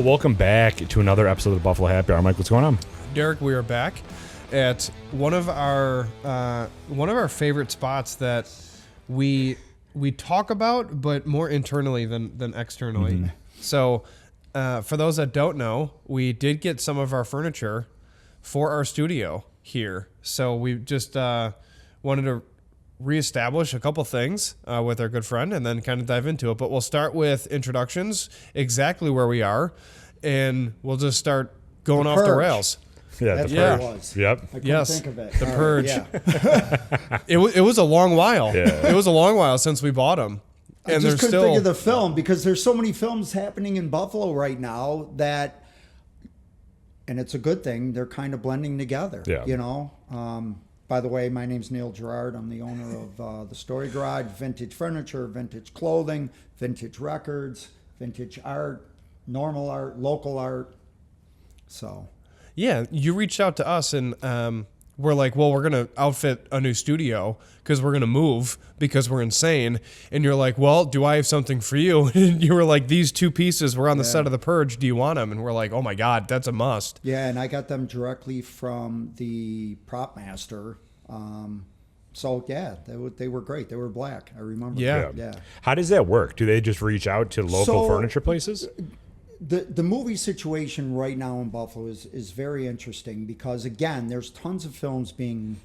Well, welcome back to another episode of the Buffalo Happy Hour. Mike, what's going on? Derek, we are back at one of our favorite spots that we talk about, but more internally than externally. Mm-hmm. So, for those that don't know, we did get some of our furniture for our studio here. So we just wanted to reestablish a couple things with our good friend and then kind of dive into it. But we'll start with introductions, exactly where we are, and we'll just start going off the rails. Yeah, That's the what purge. it was. Yep. I couldn't think of it. The purge. Yeah. It was a long while. Yeah. It was a long while since we bought them. I just couldn't think of the film because there's so many films happening in Buffalo right now that, and it's a good thing, they're kind of blending together. Yeah. You know? By the way, my name's Neil Gerard. I'm the owner of the Story Garage, vintage furniture, vintage clothing, vintage records, vintage art, normal art, local art. So, yeah, you reached out to us and we're like, well, we're going to outfit a new studio because we're going to move because we're insane. And you're like, well, do I have something for you? And you were like, these two pieces were on the set of The Purge. Do you want them? And we're like, oh my God, that's a must. yeah, and I got them directly from the prop master. So yeah, they were great. They were black. I remember. Yeah. How does that work? Do they just reach out to local furniture places? The movie situation right now in Buffalo is very interesting because, again, there's tons of films being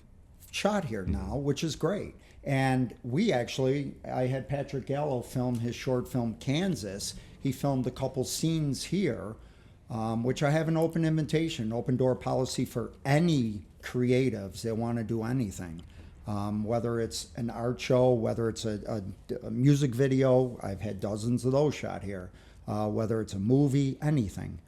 shot here now, which is great. And I had Patrick Gallo film his short film Kansas. He filmed a couple scenes here, which I have an open invitation, open door policy for any creatives that want to do anything. Whether it's an art show, whether it's a music video, I've had dozens of those shot here. Whether it's a movie, anything.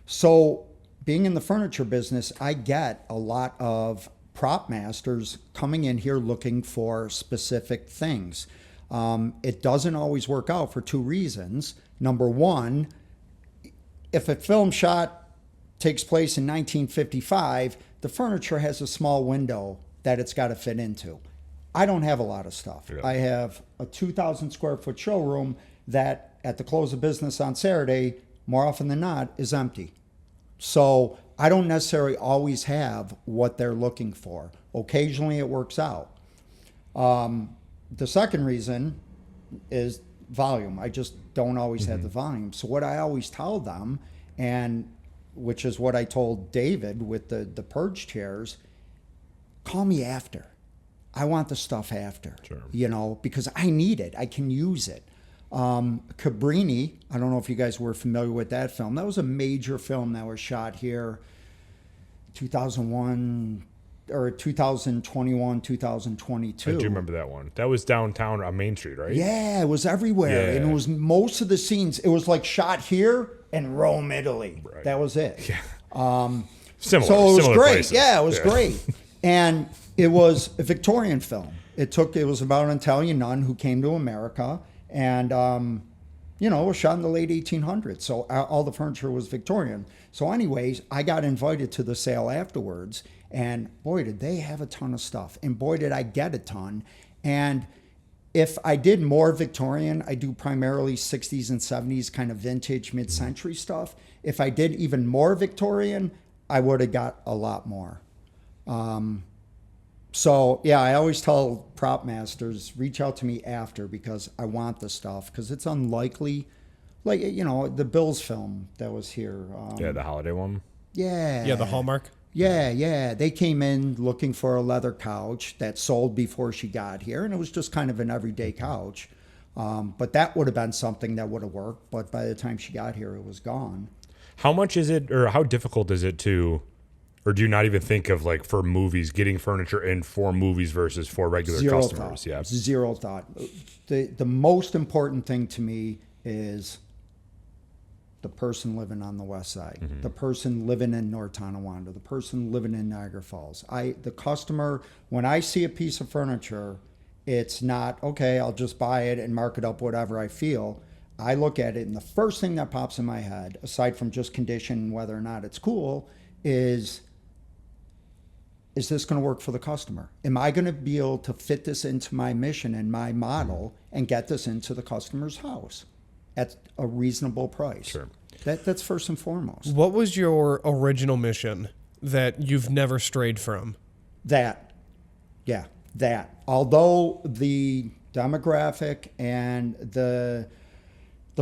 So being in the furniture business, I get a lot of prop masters coming in here looking for specific things. It doesn't always work out for two reasons. Number one, if a film shot takes place in 1955, the furniture has a small window that it's got to fit into. I don't have a lot of stuff. Yeah. I have a 2,000 square foot showroom that at the close of business on Saturday, more often than not, is empty. So I don't necessarily always have what they're looking for. Occasionally it works out. The second reason is volume. I just don't always have the volume. So what I always tell them, and which is what I told David with the Purge chairs, call me after. I want the stuff after, Sure. Because I need it. I can use it. Cabrini, I don't know if you guys were familiar with that film. That was a major film that was shot here 2001 or 2021, 2022. I do remember that one. That was downtown on Main Street, right? Yeah, it was everywhere. Yeah. And it was most of the scenes. It was like shot here in Rome, Italy. Right. That was it. Yeah. So it was similar great. places. Yeah, it was great. And it was a Victorian film. It was about an Italian nun who came to America. And, it was shot in the late 1800s. So all the furniture was Victorian. So anyways, I got invited to the sale afterwards. And boy, did they have a ton of stuff. And boy, did I get a ton. And if I did more Victorian, I do primarily 60s and 70s kind of vintage mid-century stuff. If I did even more Victorian, I would have got a lot more. So, yeah, I always tell prop masters, reach out to me after because I want the stuff because it's unlikely. Like, the Bills film that was here. The holiday one. Yeah. Yeah, the Hallmark. Yeah. They came in looking for a leather couch that sold before she got here, and it was just kind of an everyday couch. But that would have been something that would have worked. But by the time she got here, it was gone. How much is it, or how difficult is it to... Or do you not even think of, like, for movies, getting furniture in for movies versus for regular customers? Thought. Yeah. Zero thought. The most important thing to me is the person living on the west side, the person living in North Tonawanda, the person living in Niagara Falls. The customer, when I see a piece of furniture, it's not, okay, I'll just buy it and mark it up whatever I feel. I look at it, and the first thing that pops in my head, aside from just condition and whether or not it's cool, is this going to work for the customer? Am I going to be able to fit this into my mission and my model and get this into the customer's house at a reasonable price? Sure. That's first and foremost. What was your original mission that you've never strayed from? That. Although the demographic and the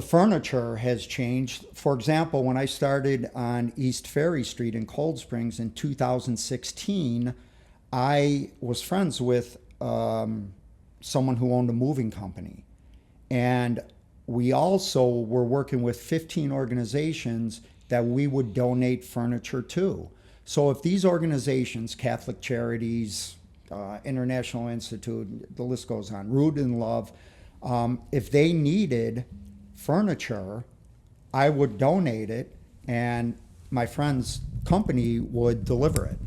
furniture has changed. For example, when I started on East Ferry Street in Cold Springs in 2016, I was friends with someone who owned a moving company. And we also were working with 15 organizations that we would donate furniture to. So if these organizations, Catholic Charities, International Institute, the list goes on, Root and Love, if they needed furniture, I would donate it, and my friend's company would deliver it.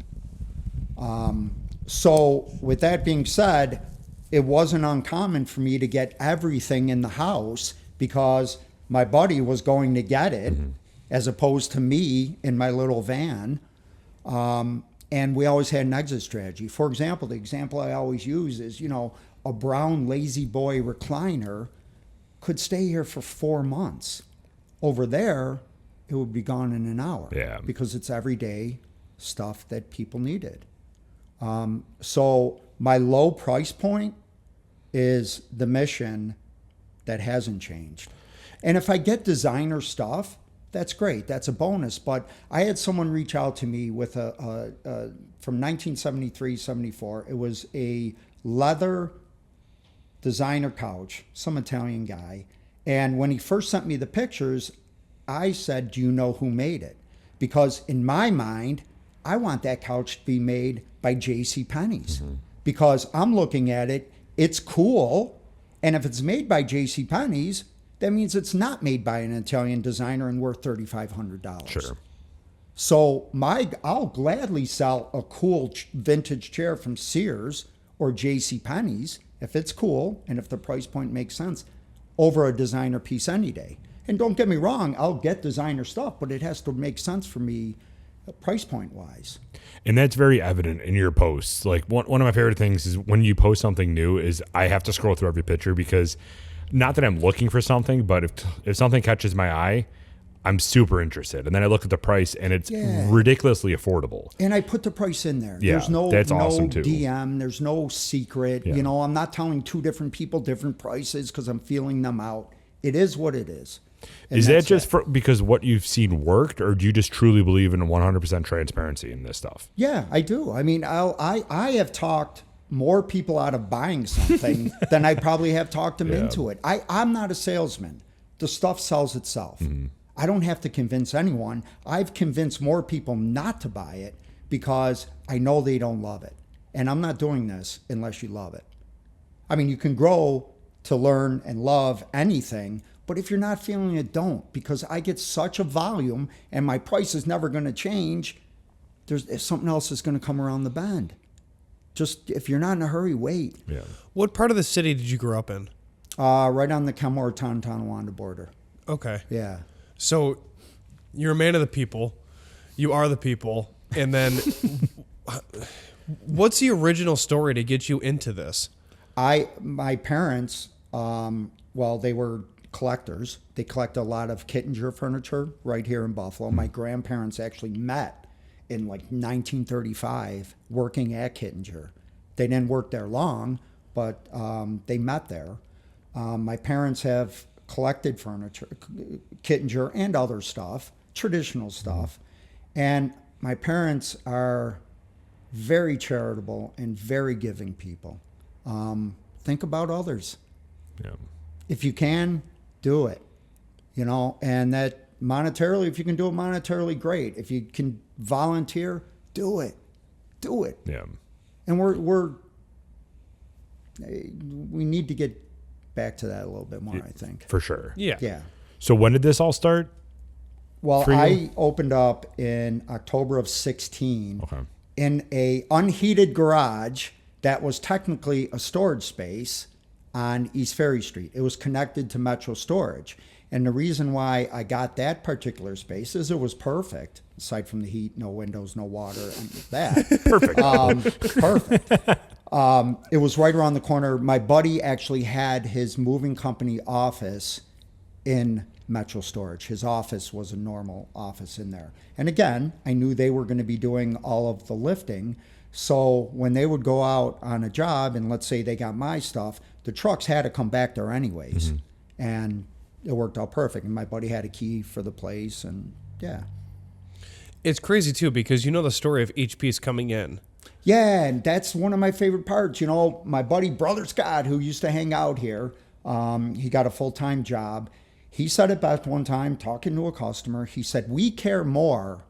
So with that being said, it wasn't uncommon for me to get everything in the house because my buddy was going to get it as opposed to me in my little van. And we always had an exit strategy. For example, the example I always use is, a brown Lazy Boy recliner could stay here for 4 months. Over there, it would be gone in an hour. Yeah. Because it's everyday stuff that people needed. So my low price point is the mission that hasn't changed. And if I get designer stuff, that's great. That's a bonus. But I had someone reach out to me with from 1973, 74. It was a leather designer couch, some Italian guy. And when he first sent me the pictures, I said, do you know who made it? Because in my mind, I want that couch to be made by J.C. Penney's. Because I'm looking at it, it's cool. And if it's made by J.C. Penney's, that means it's not made by an Italian designer and worth $3,500. Sure. So I'll gladly sell a cool vintage chair from Sears or J.C. Penney's if it's cool and if the price point makes sense over a designer piece any day. And don't get me wrong, I'll get designer stuff, but it has to make sense for me price point wise. And that's very evident in your posts. Like one of my favorite things is when you post something new is I have to scroll through every picture because not that I'm looking for something, but if something catches my eye, I'm super interested. And then I look at the price and it's ridiculously affordable. And I put the price in there. Yeah, there's no awesome too. DM, there's no secret. Yeah. I'm not telling two different people different prices because I'm feeling them out. It is what it is. And is that just because what you've seen worked, or do you just truly believe in 100% transparency in this stuff? Yeah, I do. I mean, I have talked more people out of buying something than I probably have talked them into it. I'm not a salesman. The stuff sells itself. I don't have to convince anyone. I've convinced more people not to buy it because I know they don't love it. And I'm not doing this unless you love it. I mean, you can grow to learn and love anything, but if you're not feeling it, don't. Because I get such a volume and my price is never going to change. There's something else that's going to come around the bend. Just if you're not in a hurry, wait. Yeah. What part of the city did you grow up in? Right on the Kenmore-Tonawanda border. Okay. Yeah. So you're a man of the people. You are the people. And then what's the original story to get you into this? My parents, they were collectors. They collect a lot of Kittinger furniture right here in Buffalo. My grandparents actually met in like 1935 working at Kittinger. They didn't work there long, but they met there. My parents have collected furniture, Kittinger and other stuff, traditional stuff. And my parents are very charitable and very giving people. Think about others. Yeah. If you can, do it. And that monetarily, if you can do it monetarily, great. If you can volunteer, do it. Do it. Yeah. And we need to get back to that a little bit more, I think. For sure. Yeah. Yeah. So when did this all start? Well, for you? I opened up in October of 16 Okay. in a unheated garage that was technically a storage space on East Ferry Street. It was connected to Metro Storage. And the reason why I got that particular space is it was perfect, aside from the heat, no windows, no water, and that. Perfect. Perfect. It was right around the corner. My buddy actually had his moving company office in Metro Storage. His office was a normal office in there. And again, I knew they were going to be doing all of the lifting. So when they would go out on a job and let's say they got my stuff, the trucks had to come back there anyways. And it worked out perfect. And my buddy had a key for the place and yeah. It's crazy too because you know the story of each piece coming in. Yeah, and that's one of my favorite parts. You know, my buddy, Brother Scott, who used to hang out here, he got a full-time job. He said it best one time, talking to a customer. He said, we care more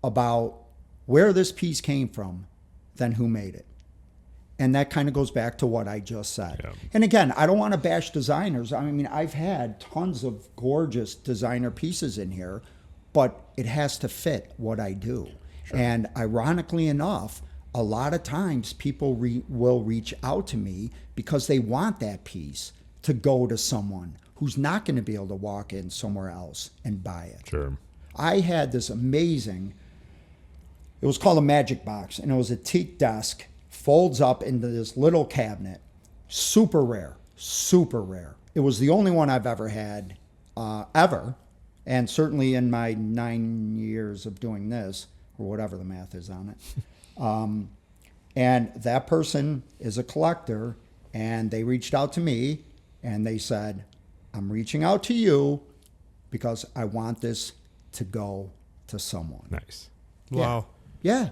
about where this piece came from than who made it. And that kind of goes back to what I just said. Yeah. And again, I don't want to bash designers. I mean, I've had tons of gorgeous designer pieces in here, but it has to fit what I do. Sure. And ironically enough, a lot of times people will reach out to me because they want that piece to go to someone who's not going to be able to walk in somewhere else and buy it. Sure. I had this amazing, it was called a magic box, and it was a teak desk, folds up into this little cabinet. Super rare, super rare. It was the only one I've ever had, ever, and certainly in my 9 years of doing this, or whatever the math is on it. And that person is a collector, and they reached out to me, and they said, I'm reaching out to you because I want this to go to someone. Nice. Wow. Yeah.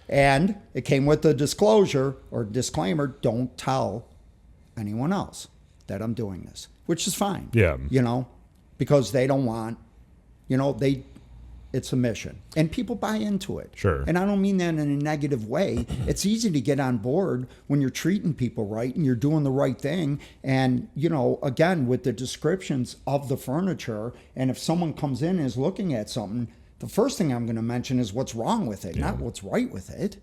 And it came with the disclosure or disclaimer, don't tell anyone else that I'm doing this, which is fine. Yeah. You know, because they don't want, you know, it's a mission. And people buy into it. Sure. And I don't mean that in a negative way. It's easy to get on board when you're treating people right and you're doing the right thing. And, you know, again, with the descriptions of the furniture, and if someone comes in and is looking at something, the first thing I'm going to mention is what's wrong with it, not what's right with it.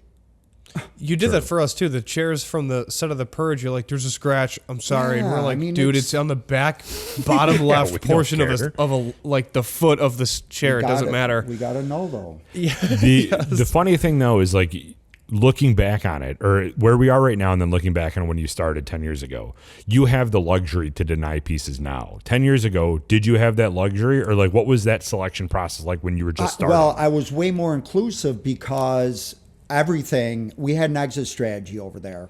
You did that for us too. The chairs from the set of The Purge, you're like, there's a scratch. I'm sorry. And we're Yeah, like, I mean, dude, it's on the back bottom left we don't portion of care. a like the foot of this chair. It doesn't matter. We got to know though. The funny thing though is like looking back on it, or where we are right now, and then looking back on when you started 10 years ago, you have the luxury to deny pieces now. 10 years ago, did you have that luxury, or like what was that selection process like when you were just starting? Well, I was way more inclusive because everything, we had an exit strategy over there.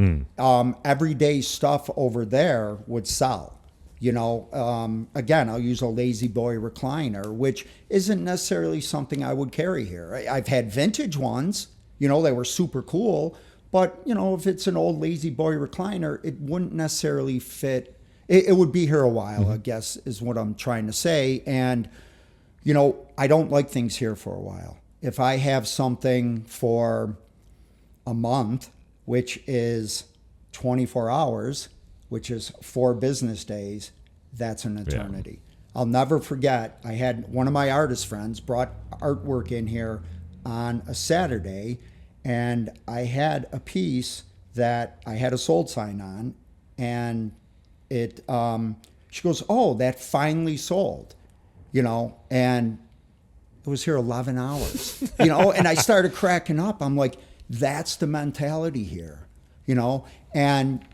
Everyday stuff over there would sell. You know, again, I'll use a Lazy Boy recliner, which isn't necessarily something I would carry here. I've had vintage ones, you know, they were super cool, but, you know, if it's an old Lazy Boy recliner, it wouldn't necessarily fit. It would be here a while, I guess, is what I'm trying to say. And, you know, I don't like things here for a while. If I have something for a month, which is 24 hours, which is 4 business days, that's an eternity. Yeah. I'll never forget, I had one of my artist friends brought artwork in here on a Saturday, and I had a piece that I had a sold sign on, and it, she goes, oh, that finally sold, you know, and it was here 11 hours, you know, and I started cracking up. I'm like, that's the mentality here, you know? And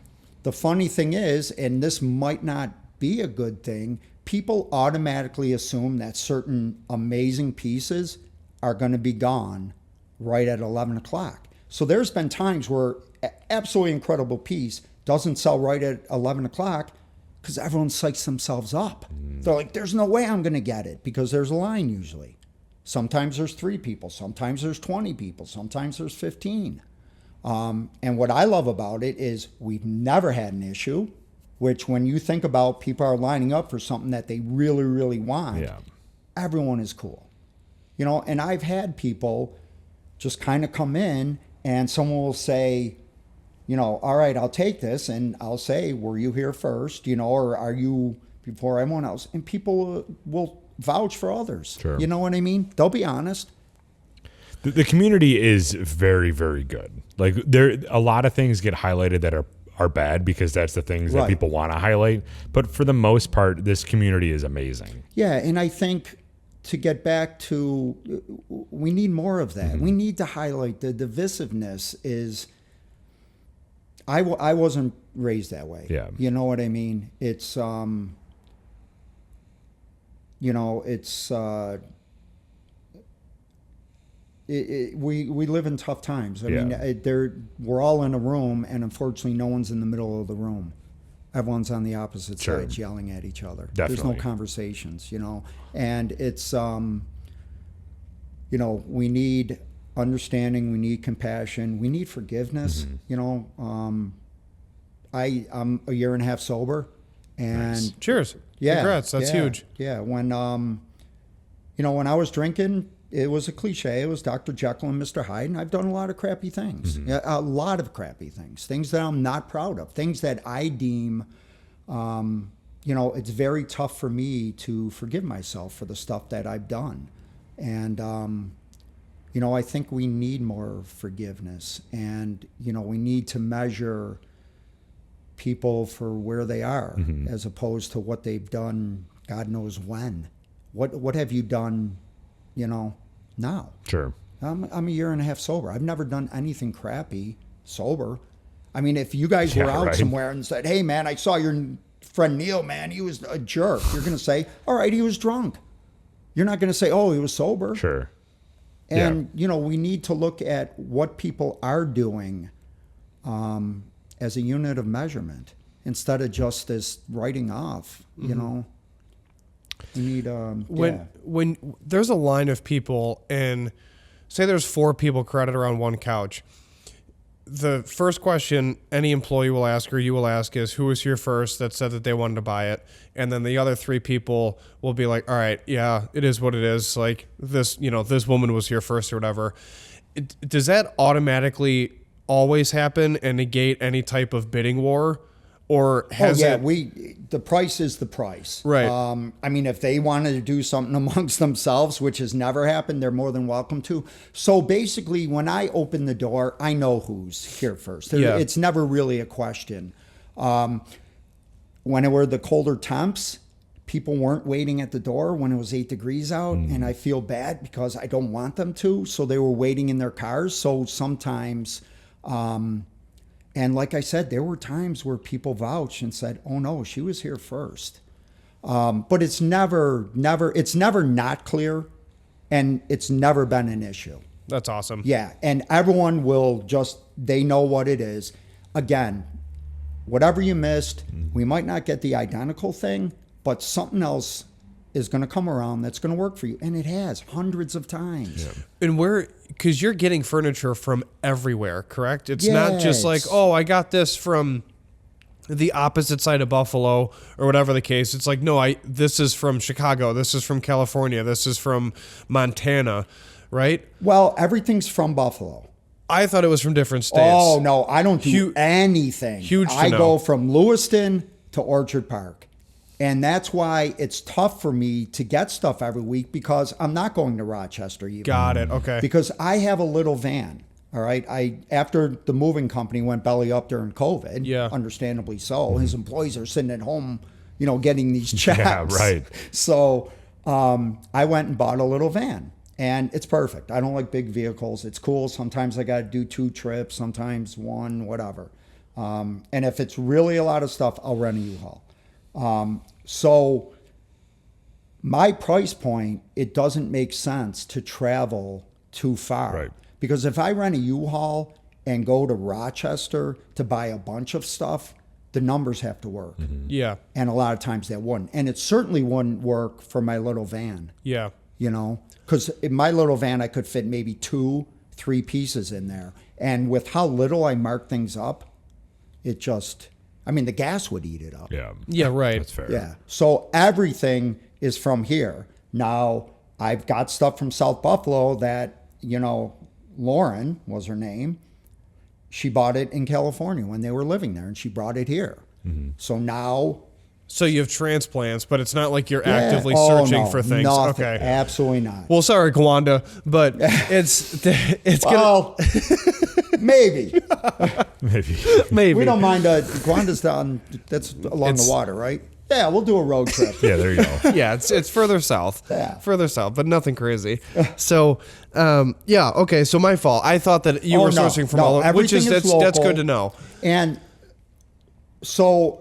the funny thing is, and this might not be a good thing, people automatically assume that certain amazing pieces are going to be gone right at 11 o'clock. So there's been times where absolutely incredible piece doesn't sell right at 11 o'clock because everyone psychs themselves up. They're like, there's no way I'm going to get it, because there's a line usually. Sometimes there's 3 people, sometimes there's 20 people, sometimes there's 15. And what I love about it is we've never had an issue, which when you think about people are lining up for something that they really, really want, everyone is cool. You know, and I've had people just kind of come in and someone will say, you know, all right, I'll take this. And I'll say, were you here first? You know, or are you before everyone else? And people will vouch for others. Sure. You know what I mean? They'll be honest. The community is very, very good. Like a lot of things get highlighted that are bad because that's the things that people want to highlight. But for the most part, this community is amazing. Yeah, and I think to get back to, we need more of that. We need to highlight the divisiveness is, I wasn't raised that way. Yeah. You know what I mean? It's, you it's we live in tough times. I mean, we're all in a room, and unfortunately, no one's in the middle of the room. Everyone's on the opposite sides yelling at each other. Definitely. There's no conversations, and it's we need understanding, we need compassion, we need forgiveness. I'm a year and a half sober, and Nice. Cheers. yeah, Congrats. That's huge. Yeah, when when I was drinking, it was a cliche. It was Dr. Jekyll and Mr. Hyde, and I've done a lot of crappy things. Yeah, a lot of crappy things that I'm not proud of, things that I deem, it's very tough for me to forgive myself for the stuff that I've done. And, I think we need more forgiveness, and, we need to measure people for where they are as opposed to what they've done God knows when. What have you done, now? Sure. I'm a year and a half sober. I've never done anything crappy sober. I mean, if you guys were out somewhere and said, "Hey, man, I saw your friend Neil, man, he was a jerk," you're going to say, "All right, he was drunk." You're not going to say, "Oh, he was sober." Sure. And, we need to look at what people are doing as a unit of measurement instead of just this writing off, We need, When there's a line of people, and say there's 4 people crowded around one couch, the first question any employee will ask or you will ask is, who was here first that said that they wanted to buy it? And then the other 3 people will be like, all right, yeah, it is what it is. Like this, this woman was here first or whatever. Does that automatically always happen and negate any type of bidding war? Or has the price is the price. Right. I mean, if they wanted to do something amongst themselves, which has never happened, they're more than welcome to. So basically, when I open the door, I know who's here first. It's never really a question. When it were the colder temps, people weren't waiting at the door when it was 8 degrees out, and I feel bad because I don't want them to. So they were waiting in their cars. So sometimes... and like I said, there were times where people vouched and said, "Oh no, she was here first." But it's never not clear, and it's never been an issue. That's awesome. Yeah, and everyone they know what it is. Again, whatever you missed, we might not get the identical thing, but something else is going to come around that's going to work for you. And it has hundreds of times. Yeah. And because you're getting furniture from everywhere, correct? It's not just like, oh, I got this from the opposite side of Buffalo or whatever the case. It's like, no, this is from Chicago. This is from California. This is from Montana, right? Well, everything's from Buffalo. I thought it was from different states. Oh, no, I don't do anything. I go from Lewiston to Orchard Park. And that's why it's tough for me to get stuff every week, because I'm not going to Rochester even. Got it. Okay. Because I have a little van. All right. After the moving company went belly up during COVID, understandably so, his employees are sitting at home, getting these checks. Yeah, right. So I went and bought a little van, and it's perfect. I don't like big vehicles. It's cool. Sometimes I got to do 2 trips, sometimes 1, whatever. And if it's really a lot of stuff, I'll rent a U-Haul. So my price point, it doesn't make sense to travel too far. Right. Because if I rent a U-Haul and go to Rochester to buy a bunch of stuff, the numbers have to work. Mm-hmm. Yeah. And a lot of times that wouldn't. And it certainly wouldn't work for my little van. Yeah. Because in my little van, I could fit maybe 2-3 pieces in there. And with how little I mark things up, it just... the gas would eat it up. Yeah. Yeah, right. That's fair. Yeah. So everything is from here. Now, I've got stuff from South Buffalo that, Lauren was her name. She bought it in California when they were living there, and she brought it here. Mm-hmm. So now... So you have transplants, but it's not like you're actively searching for things. Nothing. Okay. Absolutely not. Well, sorry, Gwanda, but it's well, maybe. Maybe. We don't mind. Gwanda's down. That's along the water, right? Yeah, we'll do a road trip. Yeah, there you go. Yeah, it's further south. Yeah. Further south, but nothing crazy. So, okay. So my fault. I thought that you were sourcing from all over, which is that's good to know. And so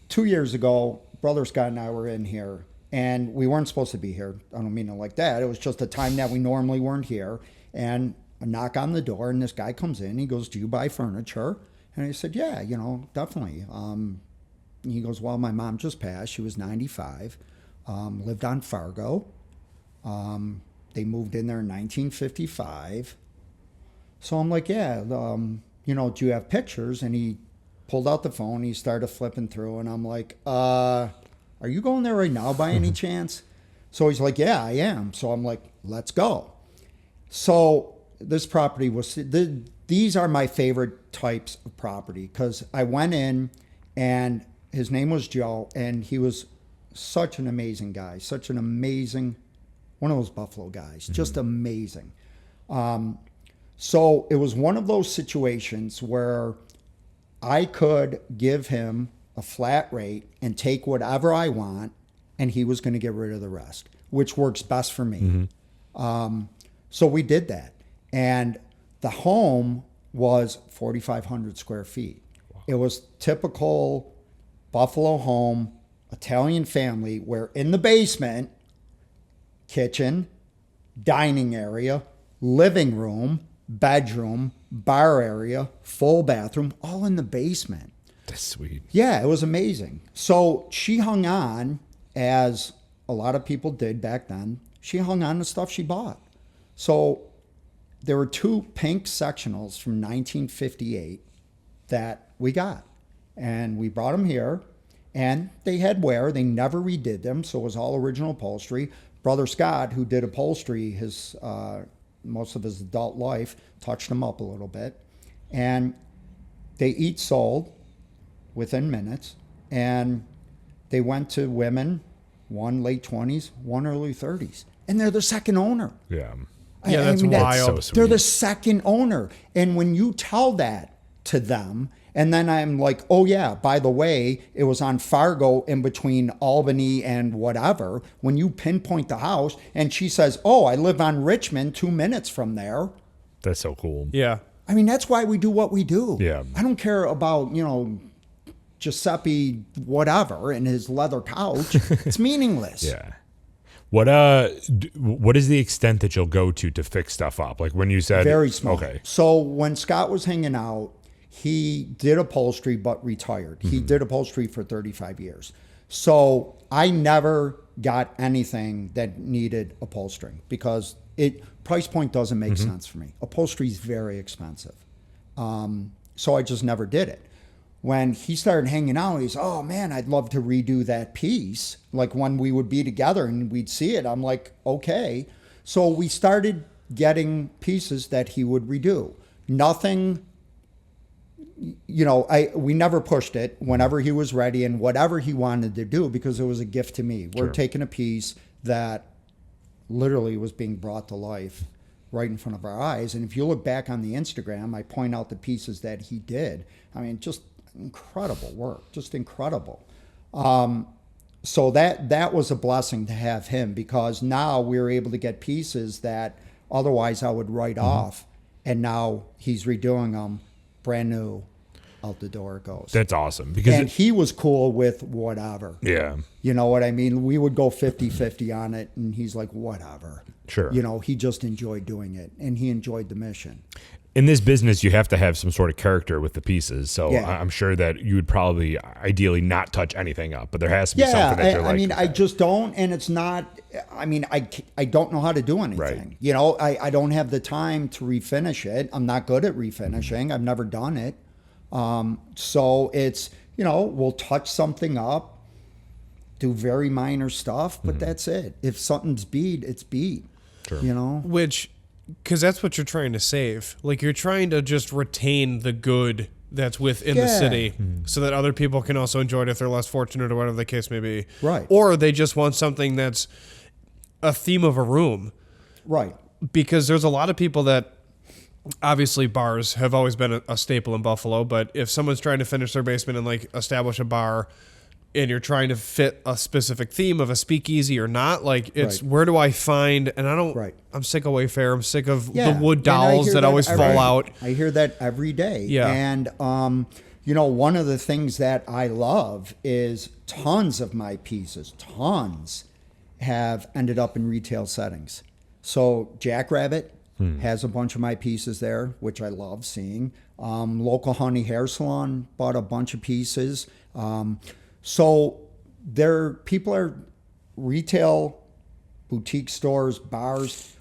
2 years ago, Brother Scott and I were in here, and we weren't supposed to be here. I don't mean it like that. It was just a time that we normally weren't here. And I knock on the door, and this guy comes in. He goes, "Do you buy furniture?" And I said, "Yeah, definitely." He goes, "Well, my mom just passed. She was 95, lived on Fargo. They moved in there in 1955. So I'm like, "Yeah, do you have pictures?" And he pulled out the phone. He started flipping through, and I'm like, "Are you going there right now by any chance?" So he's like, "Yeah, I am." So I'm like, "Let's go." So this property was, these are my favorite types of property, because I went in, and his name was Joe, and he was such an amazing guy, such an amazing, one of those Buffalo guys, just amazing. So it was one of those situations where I could give him a flat rate and take whatever I want, and he was going to get rid of the rest, which works best for me. So we did that. And the home was 4,500 square feet. Wow. It was typical Buffalo home, Italian family, where in the basement, kitchen, dining area, living room, bedroom, bar area, full bathroom, all in the basement. That's sweet. Yeah, it was amazing. So she hung on, as a lot of people did back then. She hung on to stuff she bought. So there were 2 pink sectionals from 1958 that we got. And we brought them here, and they had wear. They never redid them, so it was all original upholstery. Brother Scott, who did upholstery most of his adult life, touched them up a little bit. And they each sold within minutes. And they went to women, one late 20s, one early 30s. And they're the second owner. Yeah. Yeah, that's wild. So sweet. They're the second owner. And when you tell that to them, and then I'm like, "Oh yeah, by the way, it was on Fargo in between Albany and whatever." When you pinpoint the house, and she says, "Oh, I live on Richmond, 2 minutes from there." That's so cool. Yeah. I mean, that's why we do what we do. Yeah. I don't care about, Giuseppe whatever and his leather couch. It's meaningless. Yeah. What is the extent that you'll go to fix stuff up? Like when you said Very small. Okay. So when Scott was hanging out, he did upholstery but retired. He did upholstery for 35 years. So I never got anything that needed upholstering, because price point doesn't make sense for me. Upholstery is very expensive. So I just never did it. When he started hanging out, he's, "Oh man, I'd love to redo that piece." Like when we would be together and we'd see it, I'm like, "Okay." So we started getting pieces that he would redo. Nothing, we never pushed it. Whenever he was ready and whatever he wanted to do, because it was a gift to me. We're taking a piece that literally was being brought to life right in front of our eyes. And if you look back on the Instagram, I point out the pieces that he did. I mean, just incredible work, just incredible. So that was a blessing to have him, because now we were able to get pieces that otherwise I would write off, and now he's redoing them brand new. Out the door it goes. That's awesome. Because he was cool with whatever. Yeah. You know what I mean? We would go 50-50 on it, and he's like, whatever. Sure. He just enjoyed doing it, and he enjoyed the mission. In this business, you have to have some sort of character with the pieces. So Yeah. I'm sure that you would probably ideally not touch anything up, but there has to be something that you're like. I mean, I just don't, and it's not, I don't know how to do anything. Right. I don't have the time to refinish it. I'm not good at refinishing. I've never done it. So it's, we'll touch something up, do very minor stuff, but that's it. If something's beat, it's beat. Sure. Because that's what you're trying to save. Like, you're trying to just retain the good that's within the city, so that other people can also enjoy it if they're less fortunate or whatever the case may be. Right. Or they just want something that's a theme of a room. Right. Because there's a lot of people that, obviously bars have always been a staple in Buffalo, but if someone's trying to finish their basement and like establish a bar, and you're trying to fit a specific theme of a speakeasy or not, like it's where do I find, and I don't, I'm sick of Wayfair. I'm sick of the wood dolls that always fall out. I hear that every day. Yeah. And, one of the things that I love is tons of my pieces, tons have ended up in retail settings. So Jackrabbit has a bunch of my pieces there, which I love seeing. Local Honey Hair Salon bought a bunch of pieces. So people are retail, boutique stores, bars.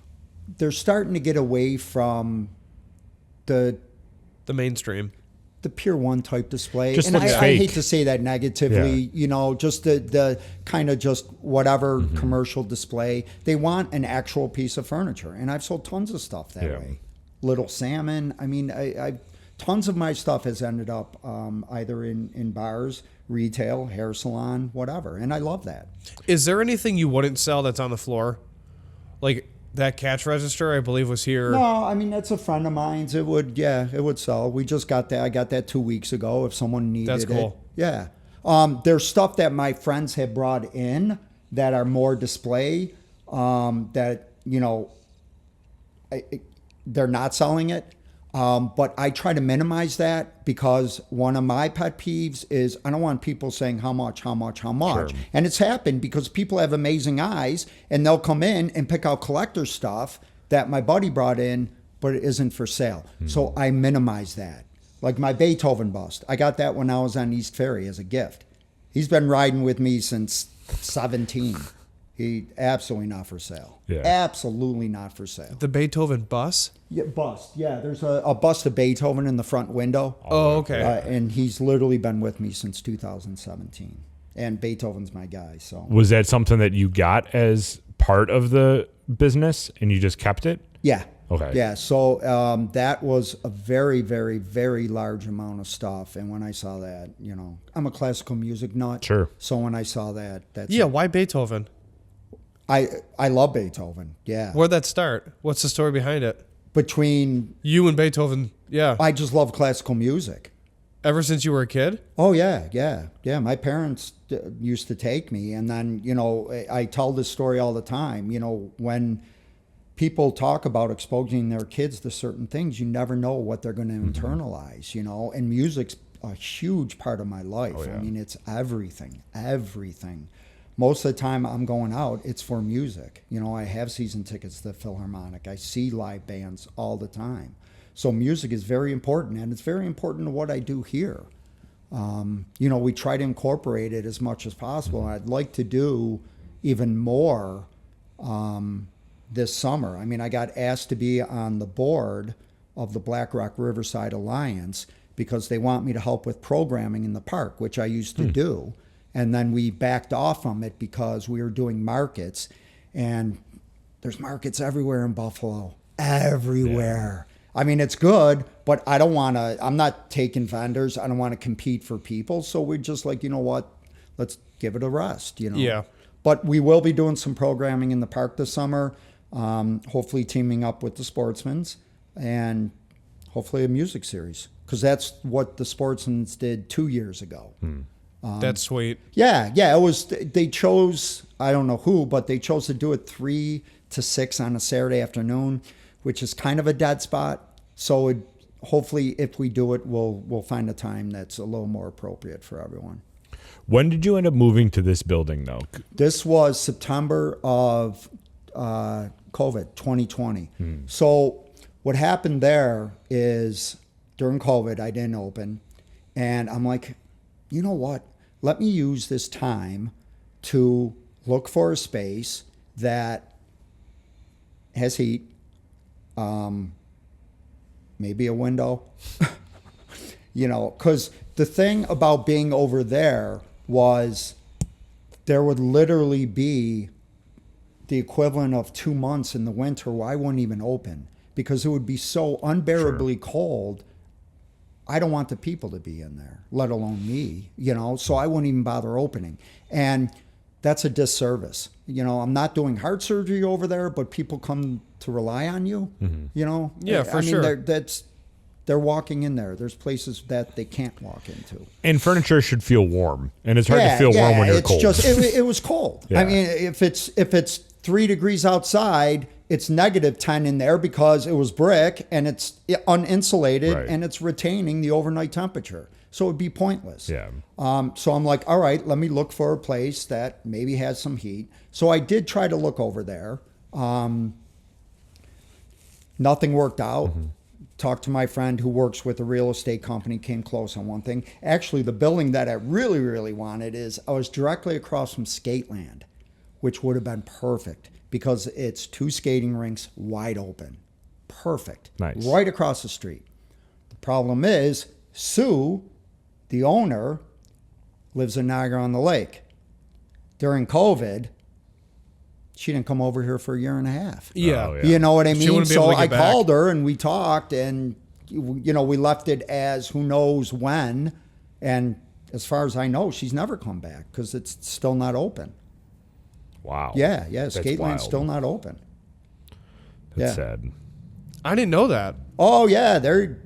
They're starting to get away from the mainstream. The Pier 1 type display. Just and looks I fake. hate to say that negatively, just the kind of just whatever Mm-hmm. commercial display. They want an actual piece of furniture. And I've sold tons of stuff that way. Little Salmon. I mean, I tons of my stuff has ended up either in bars, retail, hair salon, whatever. And I love that. Is there anything you wouldn't sell that's on the floor? Like that cash register, I believe, was here. No, I mean, that's a friend of mine's. It would sell. We just got that. I got that 2 weeks ago if someone needed it. That's cool. Yeah. There's stuff that my friends have brought in that are more display that, they're not selling it. But I try to minimize that because one of my pet peeves is I don't want people saying how much. Sure. And it's happened because people have amazing eyes and they'll come in and pick out collector stuff that my buddy brought in, but it isn't for sale. So I minimize that. Like my Beethoven bust. I got that when I was on East Ferry as a gift. He's been riding with me since 17. He absolutely not for sale. Yeah. Absolutely not for sale. The Beethoven bus? Yeah, bust. Yeah, there's a bust of Beethoven in the front window. Oh, okay. And he's literally been with me since 2017. And Beethoven's my guy. So Was that something that you got as part of the business and you just kept it? yeah. Okay. Yeah. So that was a very, very, very large amount of stuff. And when I saw that, I'm a classical music nut. Sure. So when I saw that, Why Beethoven? I love Beethoven. Yeah. Where'd that start? What's the story behind it? Between You and Beethoven, yeah. I just love classical music. Ever since you were a kid? Oh yeah. My parents used to take me, and then I tell this story all the time. When people talk about exposing their kids to certain things, you never know what they're going to internalize. And music's a huge part of my life. Oh, yeah. I mean, it's everything. Most of the time I'm going out, it's for music. I have season tickets to the Philharmonic. I see live bands all the time. So music is very important, and it's very important to what I do here. We try to incorporate it as much as possible. And I'd like to do even more this summer. I mean, I got asked to be on the board of the Black Rock Riverside Alliance because they want me to help with programming in the park, which I used to do. And then we backed off from it because we were doing markets, and there's markets everywhere in Buffalo, everywhere. Yeah. I mean, it's good, but I'm not taking vendors. I don't want to compete for people. So we're just like, you know what? Let's give it a rest, Yeah. But we will be doing some programming in the park this summer, hopefully teaming up with the Sportsmans, and hopefully a music series, because that's what the Sportsmans did 2 years ago. That's sweet. Yeah. It was. They chose. I don't know who, but they chose to do it 3 to 6 on a Saturday afternoon, which is kind of a dead spot. So hopefully, if we do it, we'll find a time that's a little more appropriate for everyone. When did you end up moving to this building, though? This was September of COVID, 2020. So what happened there is during COVID, I didn't open, and I'm like, you know what? Let me use this time to look for a space that has heat, maybe a window, because the thing about being over there was there would literally be the equivalent of 2 months in the winter where I wouldn't even open because it would be so unbearably cold. I don't want the people to be in there, let alone me, so I wouldn't even bother opening. And that's a disservice. I'm not doing heart surgery over there, but people come to rely on you, Yeah, for sure. They're walking in there. There's places that they can't walk into. And furniture should feel warm, and it's hard to feel warm when you're cold. It was cold. Yeah. I mean, if it's 3 degrees outside, it's -10 in there because it was brick and it's uninsulated, right, and it's retaining the overnight temperature. So it'd be pointless. Yeah. So I'm like, all right, let me look for a place that maybe has some heat. So I did try to look over there. Nothing worked out. Talked to my friend who works with a real estate company, came close on one thing. Actually, the building that I really, really wanted is I was directly across from Skateland, which would have been perfect because it's 2 skating rinks wide open. Perfect. Nice. Right across the street. The problem is, Sue, the owner, lives in Niagara-on-the-Lake. During COVID, she didn't come over here for a year and a half. Yeah. Oh, yeah. You know what I She mean? wouldn't be So able to I get back. called her and we talked, and we left it as who knows when. And as far as I know, she's never come back because it's still not open. Wow. Yeah, That's Skateland's wild. still not open. That's yeah. sad. I didn't know that. Oh yeah, they're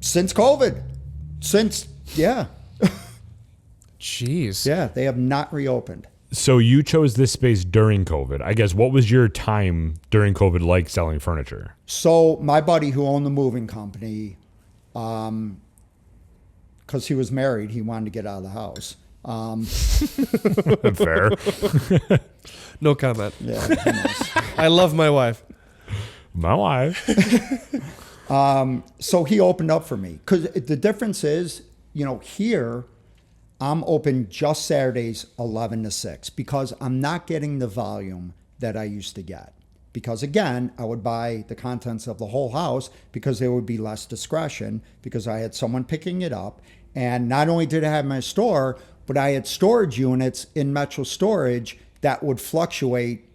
since COVID. Yeah, Jeez. they have not reopened. So you chose this space during COVID. I guess, what was your time during COVID like selling furniture? So my buddy who owned the moving company, because he was married, he wanted to get out of the house. Fair. No comment. Yeah, who knows? I love my wife. My wife. So he opened up for me because the difference is, here I'm open just Saturdays 11 to 6 because I'm not getting the volume that I used to get. Because again, I would buy the contents of the whole house because there would be less discretion because I had someone picking it up. And not only did I have my store, but I had storage units in Metro Storage that would fluctuate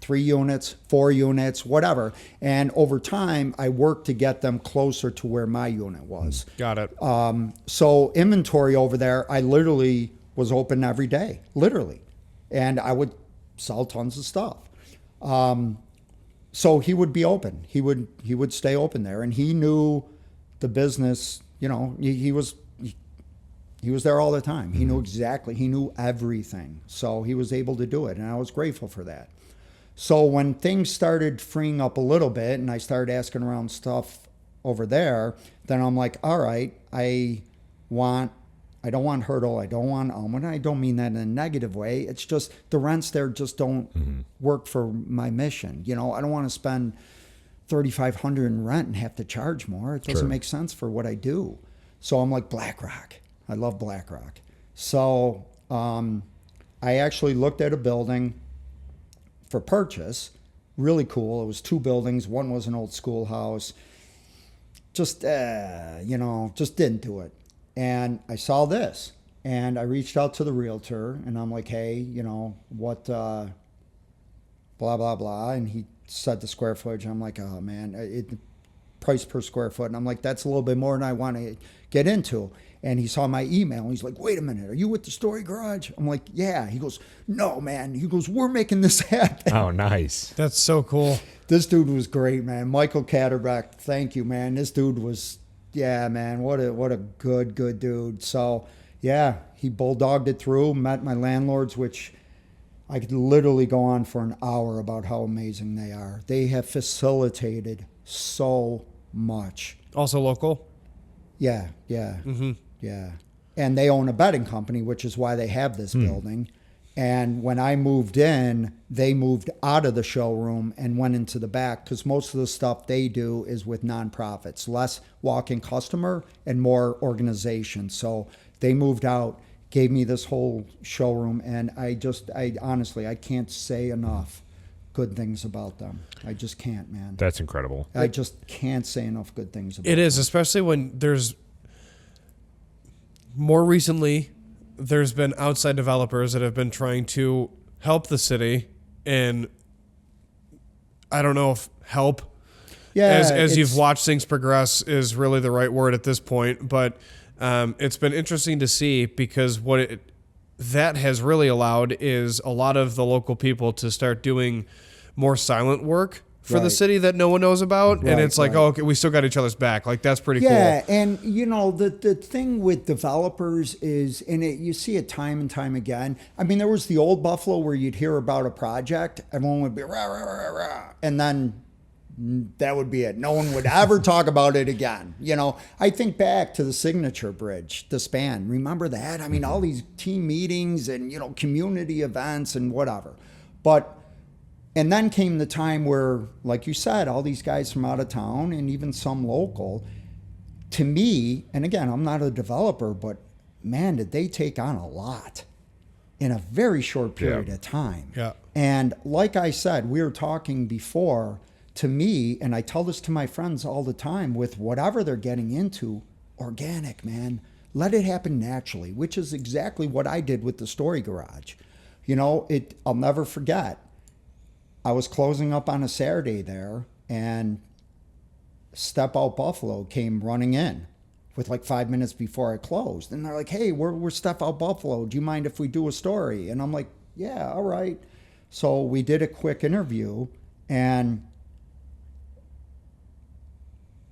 3 units, 4 units, whatever. And over time, I worked to get them closer to where my unit was. Got it. So inventory over there, I literally was open every day, literally. And I would sell tons of stuff. So he would be open. He would stay open there. And he knew the business, he was there all the time. He knew exactly, he knew everything. So he was able to do it. And I was grateful for that. So when things started freeing up a little bit and I started asking around stuff over there, then I'm like, all right, I don't want Hurdle. I don't want Elmwood. I don't mean that in a negative way. It's just the rents there just don't work for my mission. I don't want to spend $3,500 in rent and have to charge more. It doesn't make sense for what I do. So I'm like, BlackRock. I love BlackRock. So I actually looked at a building for purchase. Really cool. It was 2 buildings. One was an old schoolhouse. Just didn't do it. And I saw this and I reached out to the realtor and I'm like, hey, what, blah, blah, blah. And he said the square footage. I'm like, oh man, price per square foot. And I'm like, that's a little bit more than I want to get into. And he saw my email. And he's like, wait a minute, are you with the Story Garage? I'm like, yeah. He goes, no, man. He goes, we're making this happen. Oh, nice. That's so cool. This dude was great, man. Michael Catterbeck, thank you, man. This dude was, yeah, man, what a good dude. So, yeah, he bulldogged it through, met my landlords, which I could literally go on for an hour about how amazing they are. They have facilitated so much. Also local? Yeah. Yeah. And they own a bedding company, which is why they have this building. And when I moved in, they moved out of the showroom and went into the back because most of the stuff they do is with nonprofits, less walk-in customer and more organization. So they moved out, gave me this whole showroom, and I honestly, I can't say enough good things about them. I just can't, man. That's incredible. I just can't say enough good things about It them. is, especially when there's more recently, there's been outside developers that have been trying to help the city, and I don't know if help, as you've watched things progress, is really the right word at this point. But it's been interesting to see because that has really allowed is a lot of the local people to start doing more silent work for the city that no one knows about. And it's like, oh, okay, we still got each other's back. Like, that's pretty cool. Yeah, and the thing with developers is, and you see it time and time again. I mean, there was the old Buffalo where you'd hear about a project, everyone would be rah, rah, rah, rah, and then that would be it. No one would ever talk about it again. You know, I think back to the Signature Bridge, the span. Remember that? I mean, all these team meetings and, you know, community events and whatever. And then came the time where, like you said, all these guys from out of town and even some local, to me, and again, I'm not a developer, but man, did they take on a lot in a very short period of time. Yeah. And like I said, we were talking before, to me, and I tell this to my friends all the time, with whatever they're getting into, organic, man. Let it happen naturally, which is exactly what I did with the Story Garage. You know, I'll never forget. I was closing up on a Saturday there, and Step Out Buffalo came running in with like 5 minutes before I closed. And they're like, hey, we're Step Out Buffalo. Do you mind if we do a story? And I'm like, yeah, all right. So we did a quick interview, and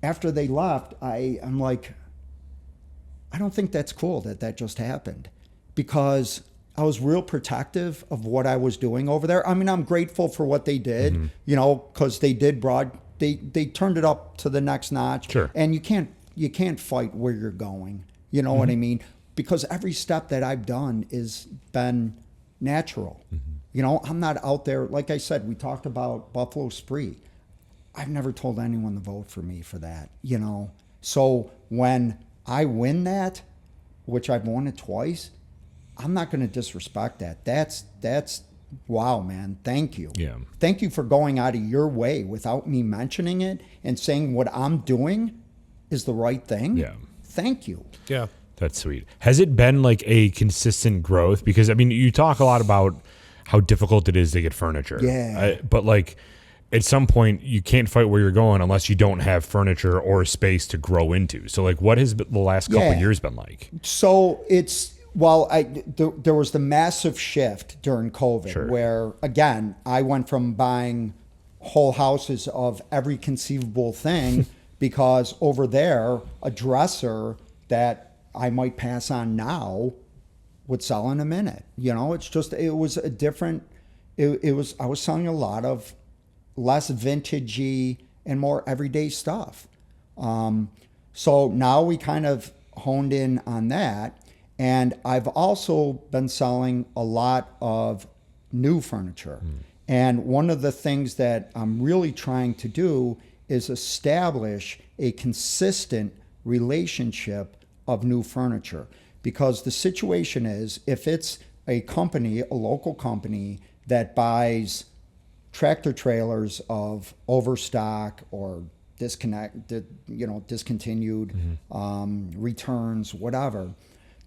after they left, I'm like, I don't think that's cool that just happened, because I was real protective of what I was doing over there. I mean, I'm grateful for what they did, you know, because they did they turned it up to the next notch. Sure. And you can't fight where you're going. You know what I mean? Because every step that I've done is been natural. You know, I'm not out there, like I said, we talked about Buffalo Spree. I've never told anyone to vote for me for that, you know. So when I win that, which I've won it twice, I'm not going to disrespect that. That's wow, man. Thank you. Yeah. Thank you for going out of your way without me mentioning it and saying what I'm doing is the right thing. Yeah. Thank you. Yeah. That's sweet. Has it been like a consistent growth? Because I mean, you talk a lot about how difficult it is to get furniture. Yeah. But like at some point you can't fight where you're going unless you don't have furniture or space to grow into. So like what has the last couple of years been like? So there was the massive shift during COVID where, again, I went from buying whole houses of every conceivable thing because over there, a dresser that I might pass on now would sell in a minute. You know, it was a different, I was selling a lot of less vintagey and more everyday stuff. So now we kind of honed in on that. And I've also been selling a lot of new furniture. And one of the things that I'm really trying to do is establish a consistent relationship of new furniture. Because the situation is, if it's a company, a local company that buys tractor trailers of overstock or discontinued, returns, whatever.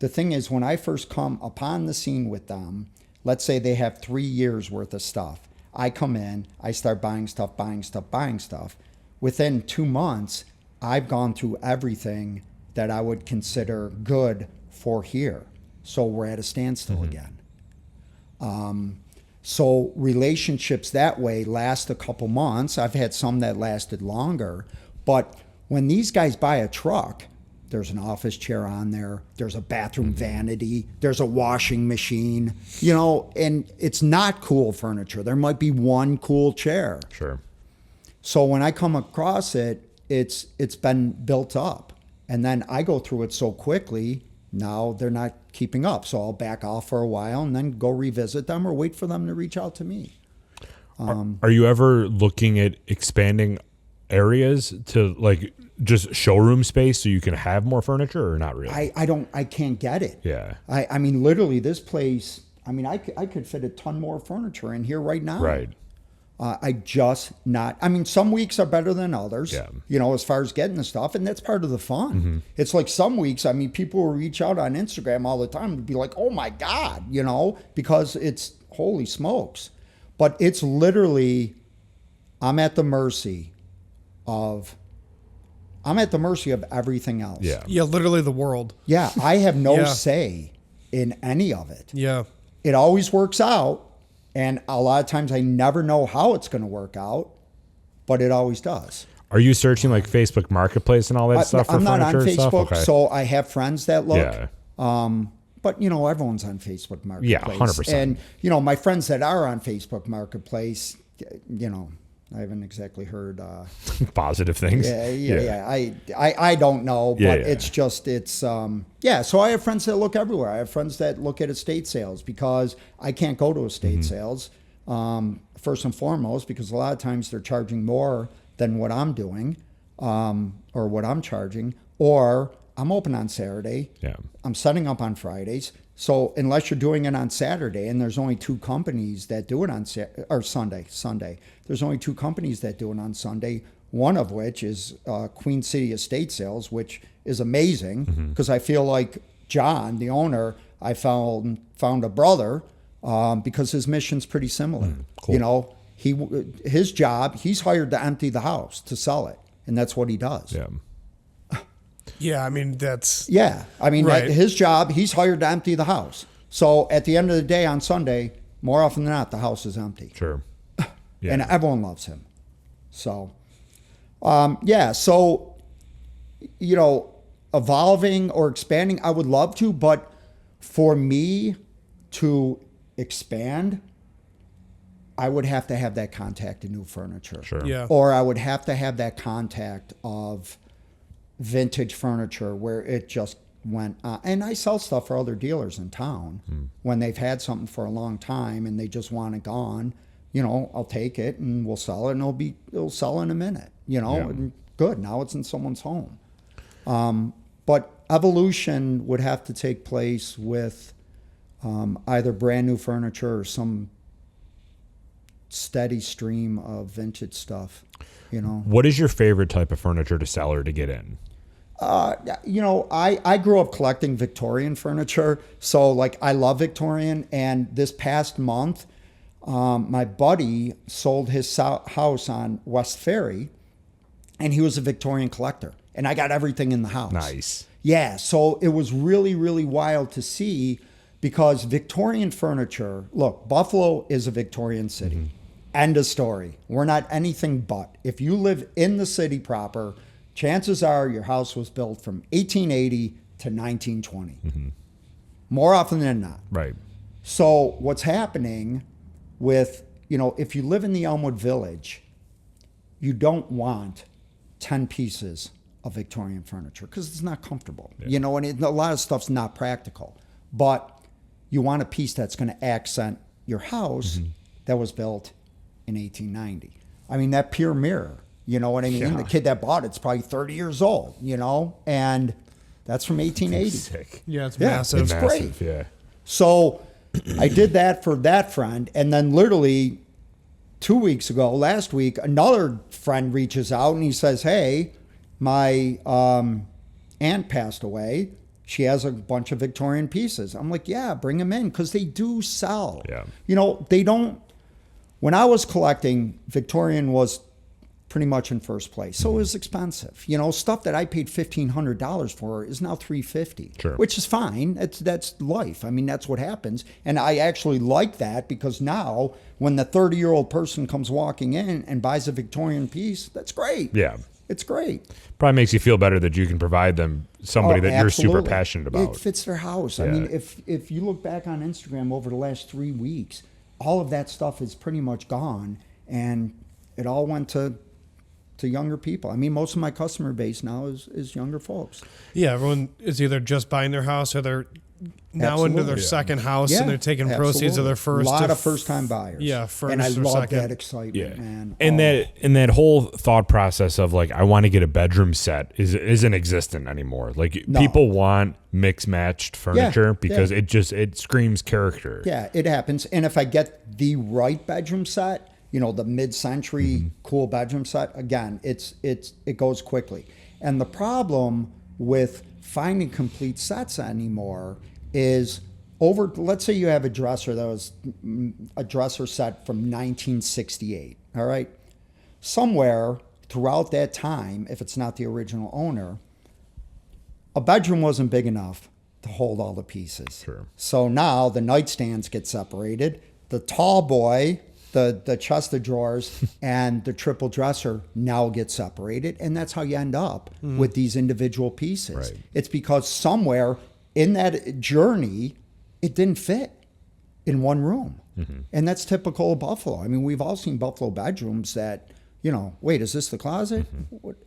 The thing is, when I first come upon the scene with them, let's say they have 3 years worth of stuff. I come in, I start buying stuff. Within 2 months, I've gone through everything that I would consider good for here. So we're at a standstill again. So relationships that way last a couple months. I've had some that lasted longer. But when these guys buy a truck, there's an office chair on there. There's a bathroom vanity. There's a washing machine, you know, and it's not cool furniture. There might be one cool chair. Sure. So when I come across it, it's been built up. And then I go through it so quickly, now they're not keeping up. So I'll back off for a while and then go revisit them or wait for them to reach out to me. Are you ever looking at expanding areas to like just showroom space so you can have more furniture, or not really? I can't get it. Yeah. I mean, literally this place, I mean, I could fit a ton more furniture in here right now. Right. I mean, some weeks are better than others, Yeah. you know, as far as getting the stuff. And that's part of the fun. It's like some weeks, I mean, people will reach out on Instagram all the time and be like, oh my God, you know, because it's holy smokes. But it's literally, I'm at the mercy of everything else. Yeah. Yeah, literally the world. Yeah, I have no Yeah. say in any of it. Yeah. It always works out, and a lot of times I never know how it's going to work out, but it always does. Are you searching like Facebook Marketplace and all that stuff for I'm not on furniture and stuff? Facebook, Okay. so I have friends that look. Yeah. But, you know, everyone's on Facebook Marketplace. 100%. And, you know, my friends that are on Facebook Marketplace, you know, I haven't exactly heard. Positive things. Yeah. I don't know, but it's just yeah. So I have friends that look everywhere. I have friends that look at estate sales because I can't go to estate sales. First and foremost, because a lot of times they're charging more than what I'm doing, or what I'm charging, or I'm open on Saturday. Yeah. I'm setting up on Fridays. So unless you're doing it on Saturday, and there's only two companies that do it on Sunday. There's only two companies that do it on Sunday. One of which is Queen City Estate Sales, which is amazing because I feel like John, the owner, I found a brother because his mission's pretty similar. Cool. You know, his job, he's hired to empty the house to sell it, and that's what he does. Yeah. Yeah, I mean, that's... Yeah. I mean, Right. his job, he's hired to empty the house. So at the end of the day on Sunday, more often than not, the house is empty. Sure. Yeah. And everyone loves him. So, yeah. So, you know, evolving or expanding, I would love to. But for me to expand, I would have to have that contact in new furniture. Sure. Yeah. Or I would have to have that contact of vintage furniture where it just went and I sell stuff for other dealers in town when they've had something for a long time and they just want it gone. You know, I'll take it and we'll sell it and it'll sell in a minute, you know. Yeah. And good, now it's in someone's home. But evolution would have to take place with either brand new furniture or some steady stream of vintage stuff, you know. What is your favorite type of furniture to sell or to get in? You know, I grew up collecting Victorian furniture. So, like, I love Victorian. And this past month, my buddy sold his house on West Ferry, and he was a Victorian collector. And I got everything in the house. Nice. Yeah, so it was really, really wild to see because Victorian furniture, look, Buffalo is a Victorian city. End of story. We're not anything but. If you live in the city proper, chances are your house was built from 1880 to 1920. More often than not. Right. So what's happening with, you know, if you live in the Elmwood Village, you don't want 10 pieces of Victorian furniture because it's not comfortable. Yeah. You know, and a lot of stuff's not practical. But you want a piece that's going to accent your house that was built in 1890. I mean, that Pier Mirror, you know what I mean? Yeah. The kid that bought it's probably 30 years old, you know, and that's from 1880. Sick. Yeah, it's Yeah, massive. it's Massive, great. yeah. So I did that for that friend. And then literally 2 weeks ago, last week, another friend reaches out and he says, hey, my aunt passed away. She has a bunch of Victorian pieces. I'm like, yeah, bring them in because they do sell. Yeah. You know, they don't. When I was collecting, Victorian was pretty much in first place. So it was expensive. You know, stuff that I paid $1,500 for is now $350, Sure. which is fine. That's life. I mean, that's what happens. And I actually like that because now when the 30-year-old person comes walking in and buys a Victorian piece, that's great. Yeah. It's great. Probably makes you feel better that you can provide them somebody that you're super Absolutely. passionate about. It fits their house. I Yeah. mean, if you look back on Instagram over the last 3 weeks, all of that stuff is pretty much gone, and it all went to younger people. I mean, most of my customer base now is younger folks. Yeah, everyone is either just buying their house or they're now into Absolutely. their Yeah. second house Yeah, and they're taking proceeds of absolutely. their first. A lot to of first-time buyers. Yeah, and first I or love second. that excitement, Yeah. man. And Oh. that whole thought process of like I want to get a bedroom set isn't existent anymore. Like No. people want mix matched furniture Yeah, because yeah. it screams character. Yeah, it happens. And if I get the right bedroom set, you know, the mid-century cool bedroom set, again, it goes quickly. And the problem with finding complete sets anymore is let's say you have a dresser that was a dresser set from 1968, all right? Somewhere throughout that time, if it's not the original owner, a bedroom wasn't big enough to hold all the pieces. Sure. So now the nightstands get separated. The tall boy, the chest of drawers, and the triple dresser now get separated. And that's how you end up with these individual pieces. Right. It's because somewhere in that journey, it didn't fit in one room. And that's typical of Buffalo. I mean, we've all seen Buffalo bedrooms that wait, is this the closet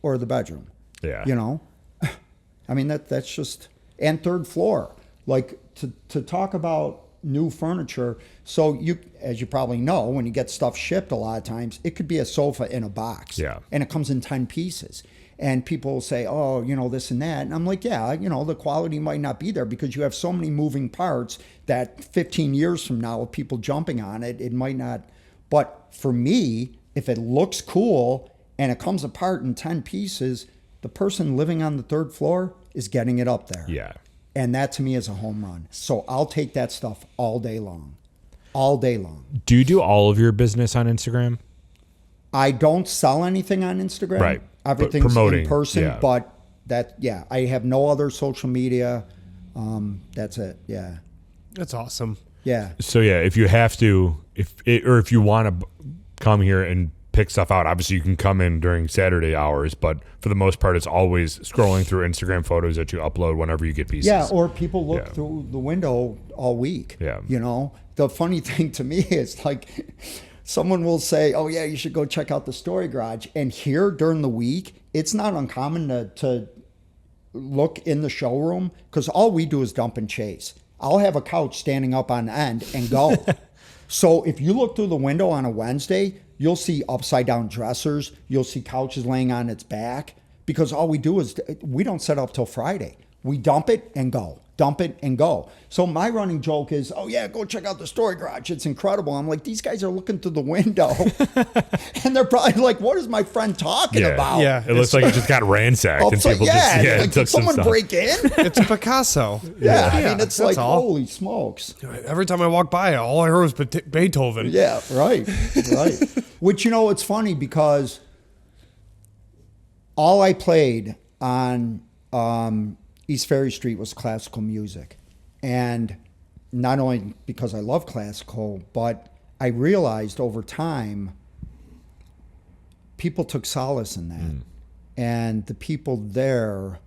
or the bedroom? Yeah. I mean, that's just, and third floor, like to talk about new furniture. So as you probably know, when you get stuff shipped, a lot of times it could be a sofa in a box, Yeah. and it comes in 10 pieces. And people will say, oh, this and that. And I'm like, yeah, the quality might not be there because you have so many moving parts that 15 years from now, with people jumping on it, it might not. But for me, if it looks cool and it comes apart in 10 pieces, the person living on the third floor is getting it up there. Yeah. And that to me is a home run. So I'll take that stuff all day long. All day long. Do you do all of your business on Instagram? I don't sell anything on Instagram. Right. Everything's promoting, in person, yeah. but I have no other social media. That's it. Yeah. That's awesome. Yeah. So yeah, if you have to, if you want to come here and pick stuff out, obviously you can come in during Saturday hours, but for the most part, it's always scrolling through Instagram photos that you upload whenever you get pieces. Yeah, or people look Yeah. through the window all week. Yeah. The funny thing to me is like someone will say, oh yeah, you should go check out the Story Garage. And here during the week, it's not uncommon to look in the showroom because all we do is dump and chase. I'll have a couch standing up on end and go. So if you look through the window on a Wednesday, you'll see upside down dressers. You'll see couches laying on its back because all we do is we don't set up till Friday. We dump it and go. Dump it and go. So my running joke is, oh yeah, go check out the Story Garage. It's incredible. I'm like, these guys are looking through the window and they're probably like, what is my friend talking about? Yeah. It looks like it just got ransacked and people like, took did some someone stuff. break in? It's Picasso. Yeah, I mean, it's that's like, all. holy smokes. Every time I walk by, all I heard was Beethoven. Yeah, right. Which, it's funny because all I played on East Ferry Street was classical music. And not only because I love classical, but I realized over time, people took solace in that. And the people there,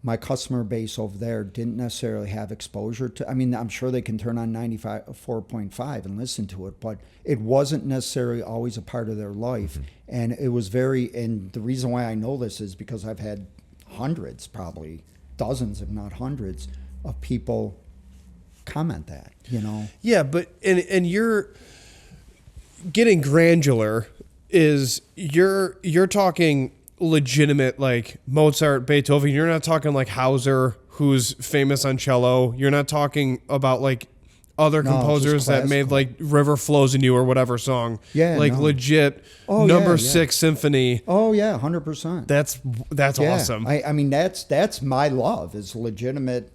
my customer base over there, didn't necessarily have exposure to, I mean, I'm sure they can turn on 94.5 and listen to it, but it wasn't necessarily always a part of their life. And it was and the reason why I know this is because I've had hundreds, probably dozens, if not hundreds, of people comment that, Yeah, but and you're getting granular is you're talking legitimate like Mozart, Beethoven. You're not talking like Hauser, who's famous on cello. You're not talking about like other composers that made like River Flows in You or whatever song. Yeah, like legit number 6 symphony. Oh yeah, 100%. That's awesome. I mean that's my love is legitimate,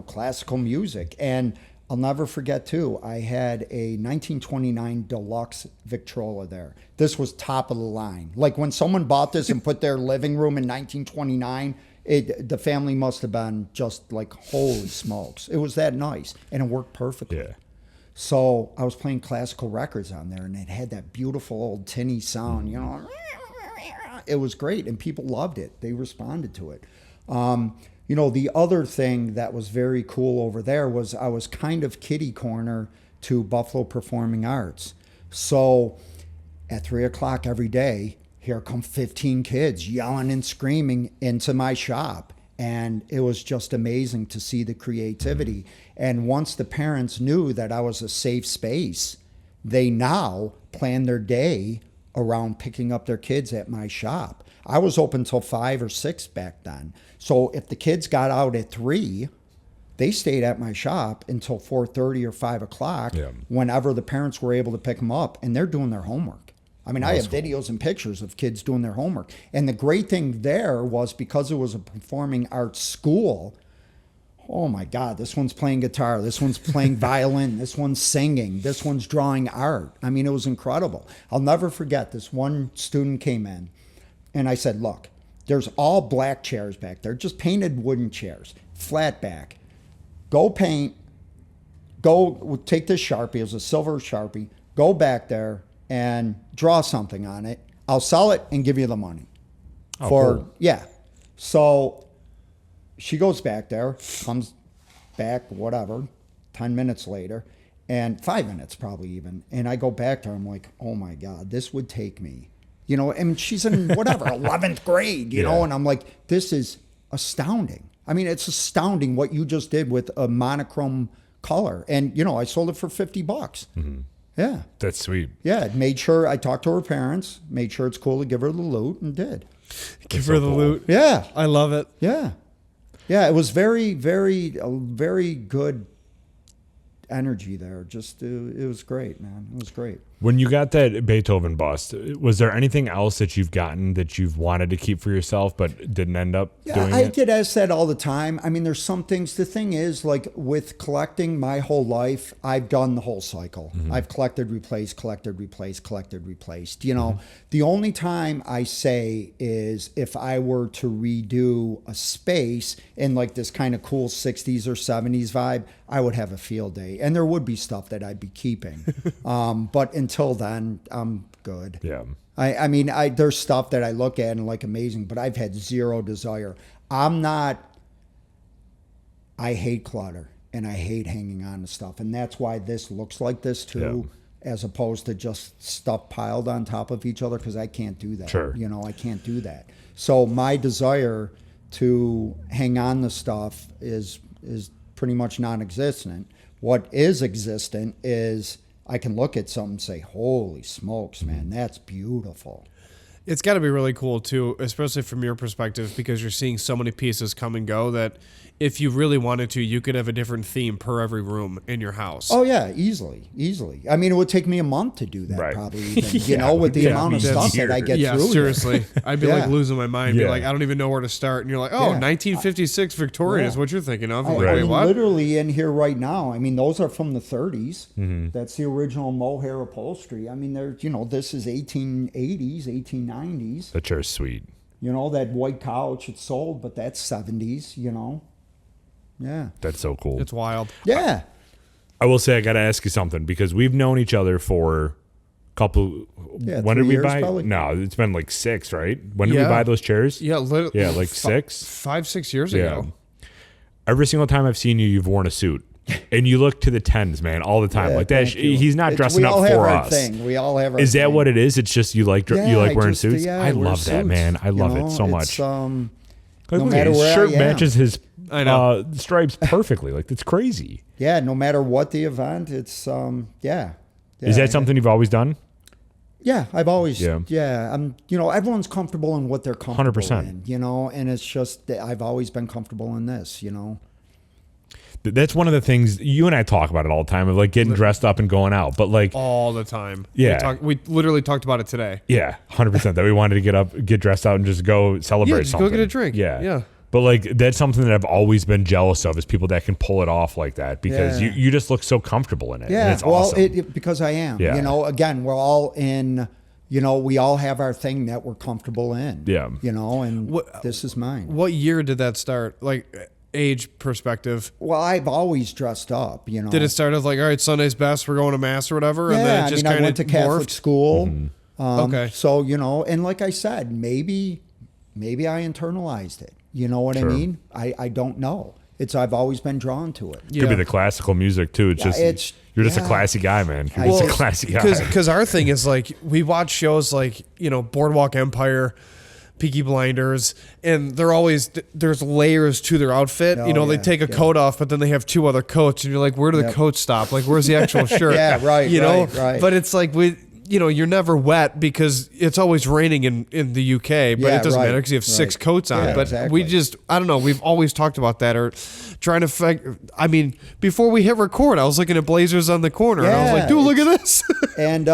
classical music. And I'll never forget too, I had a 1929 deluxe Victrola there. This was top of the line. Like when someone bought this and put their living room in 1929, the family must have been just like, holy smokes. It was that nice and it worked perfectly. Yeah. So I was playing classical records on there and it had that beautiful old tinny sound, It was great and people loved it. They responded to it. The other thing that was very cool over there was I was kind of kitty corner to Buffalo Performing Arts. So at 3:00 every day, here come 15 kids yelling and screaming into my shop. And it was just amazing to see the creativity. And once the parents knew that I was a safe space, they now plan their day around picking up their kids at my shop. I was open till 5 or 6 back then. So if the kids got out at 3, they stayed at my shop until 4:30 or 5 o'clock whenever the parents were able to pick them up, and they're doing their homework. I mean, I have videos and pictures of kids doing their homework. And the great thing there was because it was a performing arts school, oh my God, this one's playing guitar, this one's playing violin, this one's singing, this one's drawing art. I mean, it was incredible. I'll never forget this one student came in and I said, look, there's all black chairs back there, just painted wooden chairs, flat back. Go paint, go take this Sharpie, it was a silver Sharpie, go back there and draw something on it. I'll sell it and give you the money. Cool. So she goes back there, comes back, whatever, 10 minutes later, and 5 minutes probably even. And I go back to her, I'm like, oh my God, this would take me You know, and she's in whatever 11th grade. You know, and I'm like, this is astounding. I mean, it's astounding what you just did with a monochrome color. And, you know, I sold it for $50. Mm-hmm. Yeah. That's sweet. Yeah. Made sure I talked to her parents, made sure it's cool to give her the loot, and did. Give her the loot. Yeah. I love it. Yeah. Yeah. It was very, very, very good energy there. Just, it was great, man. It was great. When you got that Beethoven bust, was there anything else that you've gotten that you've wanted to keep for yourself but didn't end up doing I it? get asked that all the time. I mean, there's some things. The thing is, like with collecting my whole life, I've done the whole cycle. Mm-hmm. I've collected, replaced, collected, replaced, collected, replaced. You know, the only time I say is if I were to redo a space in like this kind of cool 60s or 70s vibe, I would have a field day. And there would be stuff that I'd be keeping. But until then, I'm good. Yeah. I mean, there's stuff that I look at and like amazing, but I've had zero desire. I hate clutter and I hate hanging on to stuff. And that's why this looks like this too, as opposed to just stuff piled on top of each other, because I can't do that. Sure. You know, I can't do that. So my desire to hang on to stuff is pretty much non-existent. What is existent is I can look at something and say, holy smokes, man, that's beautiful. It's got to be really cool, too, especially from your perspective, because you're seeing so many pieces come and go that if you really wanted to, you could have a different theme per every room in your house. Oh, yeah, easily. I mean, it would take me a month to do that, Right. probably, even, you know, with the amount of stuff that I get through. Seriously. I'd be like losing my mind. Be Yeah. like, I don't even know where to start. And you're like, oh, 1956 Victorian is what you're thinking of. I'm like, I wait, mean, what? literally in here right now, I mean, those are from the 30s. Mm-hmm. That's the original mohair upholstery. I mean, there's, you know, this is 1880s, 1890s. That chair's sweet. You know, that white couch, it's sold, but that's 70s, you know. Yeah. That's so cool. It's wild. Yeah. I will say I got to ask you something, because we've known each other for a couple. Yeah, when 3 did we years buy? probably. No, it's been like 6, right? When did we Yeah. buy those chairs? Yeah, Yeah, like 6. 5-6 years Yeah. ago. Every single time I've seen you, you've worn a suit, and you look to the 10s, man, all the time. Yeah, like that. thank you. He's not dressing we up all have for our us. Thing. We all have our Is that thing. what it is? It's just you like Yeah, you like wearing just, suits. yeah, I wear love that, suits, man. I you love know, it so much. It's, Like, no look at matter his where shirt I am. matches his I know. stripes perfectly. Like, it's crazy. Yeah, no matter what the event, it's yeah. Is that something you've always done? Yeah, I've always Yeah. I'm you know, everyone's comfortable in what they're comfortable 100%. in, you know, and it's just that I've always been comfortable in this, you know. That's one of the things you and I talk about it all the time, of like getting dressed up and going out. But like, All the time. Yeah. We literally talked about it today. yeah, 100% that we wanted to get dressed out and just go celebrate just something. go get a drink. Yeah. Yeah. But like, that's something that I've always been jealous of, is people that can pull it off like that, because Yeah. you just look so comfortable in it. Yeah, And it's well, awesome. because I am. Yeah. You know, again, we're all in, you know, we all have our thing that we're comfortable in. Yeah. You know, and What- this is mine. What year did that start? Like, age perspective. Well, I've always dressed up, you know. Did it start as like, all right, Sunday's best, we're going to mass or whatever? Yeah, And then it just I kind went of to Catholic morphed? school. Okay. So, you know, and like I said, maybe I internalized it. You know what Sure. I mean? I don't know. I've always been drawn to it. Could be the classical music too. It's Yeah, just you're just a classy guy, man. You're Well, just a classy guy. Because our thing is like, we watch shows like, you know, Boardwalk Empire, Peaky Blinders, and they're always, there's layers to their outfit. Oh, you know, they yeah, take a coat off, but then they have 2 other coats, and you're like, where do the Yep. coats stop? Like, where's the actual shirt? Yeah, right, You know, right. but it's like, you know, you're never wet because it's always raining in the UK, but Yeah, it doesn't right, matter because you have 6 right. coats on. Yeah, But exactly. we just, I don't know, we've always talked about that, or trying to, I mean, before we hit record, I was looking at blazers on the corner, and I was Yeah, like, dude, look at this. And,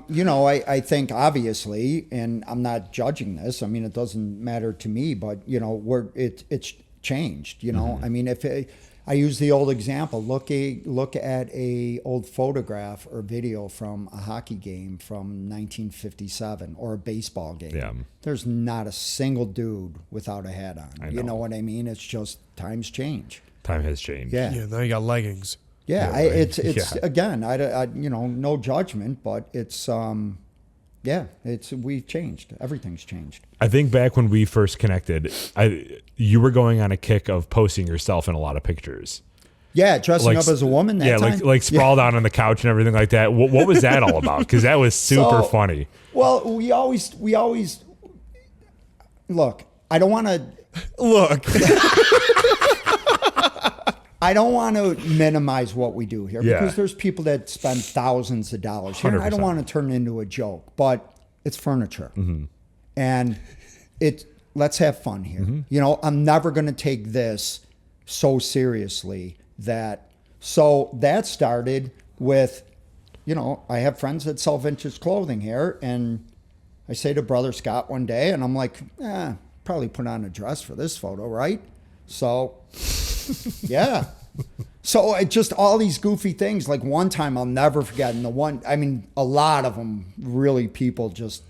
you know, I think obviously, and I'm not judging this, I mean, it doesn't matter to me, but, you know, it's changed, you know. I mean, I use the old example, look at a old photograph or video from a hockey game from 1957 or a baseball game. Yeah. There's not a single dude without a hat on. I You know. know what I mean? It's just times change. Time has changed. Yeah. Yeah, now you got leggings. Yeah, Yeah, right. it's Yeah. again, I you know, no judgment, but it's we've changed. Everything's changed. I think back when we first connected, you were going on a kick of posting yourself in a lot of pictures. Yeah, dressing up as a woman that time? like sprawled out on the couch and everything like that. What was that all about? Because that was super funny. Well, we always look. I don't want to Look. I don't want to minimize what we do here Yeah. because there's people that spend thousands of dollars here. And I don't 100%. want to turn it into a joke, but it's furniture, and let's have fun here. You know, I'm never going to take this so seriously so that started with, you know, I have friends that sell vintage clothing here, and I say to Brother Scott one day, and I'm like, probably put on a dress for this photo, right? So, yeah. So it just all these goofy things. Like one time I'll never forget, and a lot of them really people just